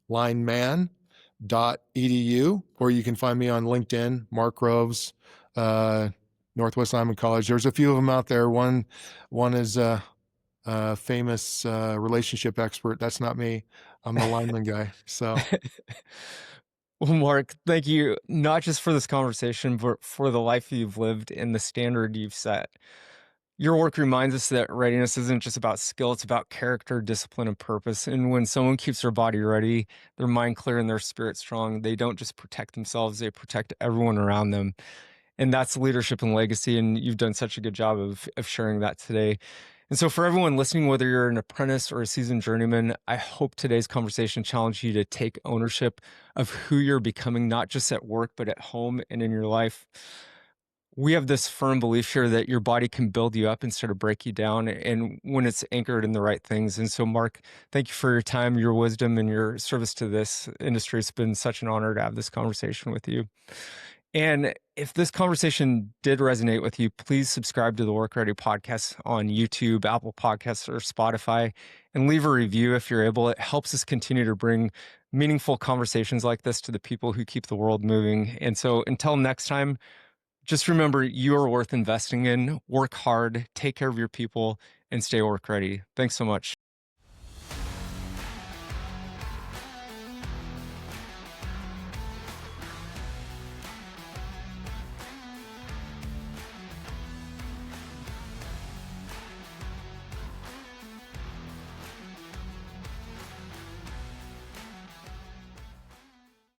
Speaker 2: lineman.edu, or you can find me on LinkedIn, Mark Groves, Northwest Lineman College. There's a few of them out there. One is a famous relationship expert. That's not me. I'm the lineman guy. So,
Speaker 1: Well, Mark, thank you not just for this conversation, but for the life you've lived and the standard you've set. Your work reminds us that readiness isn't just about skill, it's about character, discipline, and purpose. And when someone keeps their body ready, their mind clear, and their spirit strong, they don't just protect themselves, they protect everyone around them. And that's leadership and legacy. And you've done such a good job of sharing that today. And so for everyone listening, whether you're an apprentice or a seasoned journeyman, I hope today's conversation challenged you to take ownership of who you're becoming, not just at work, but at home and in your life. We have this firm belief here that your body can build you up instead of break you down, and when it's anchored in the right things. And so, Mark, thank you for your time, your wisdom, and your service to this industry. It's been such an honor to have this conversation with you. And if this conversation did resonate with you, please subscribe to the WorkReady Podcast on YouTube, Apple Podcasts, or Spotify, and leave a review if you're able. It helps us continue to bring meaningful conversations like this to the people who keep the world moving. And so until next time, just remember you are worth investing in. Work hard, take care of your people, and stay work ready. Thanks so much.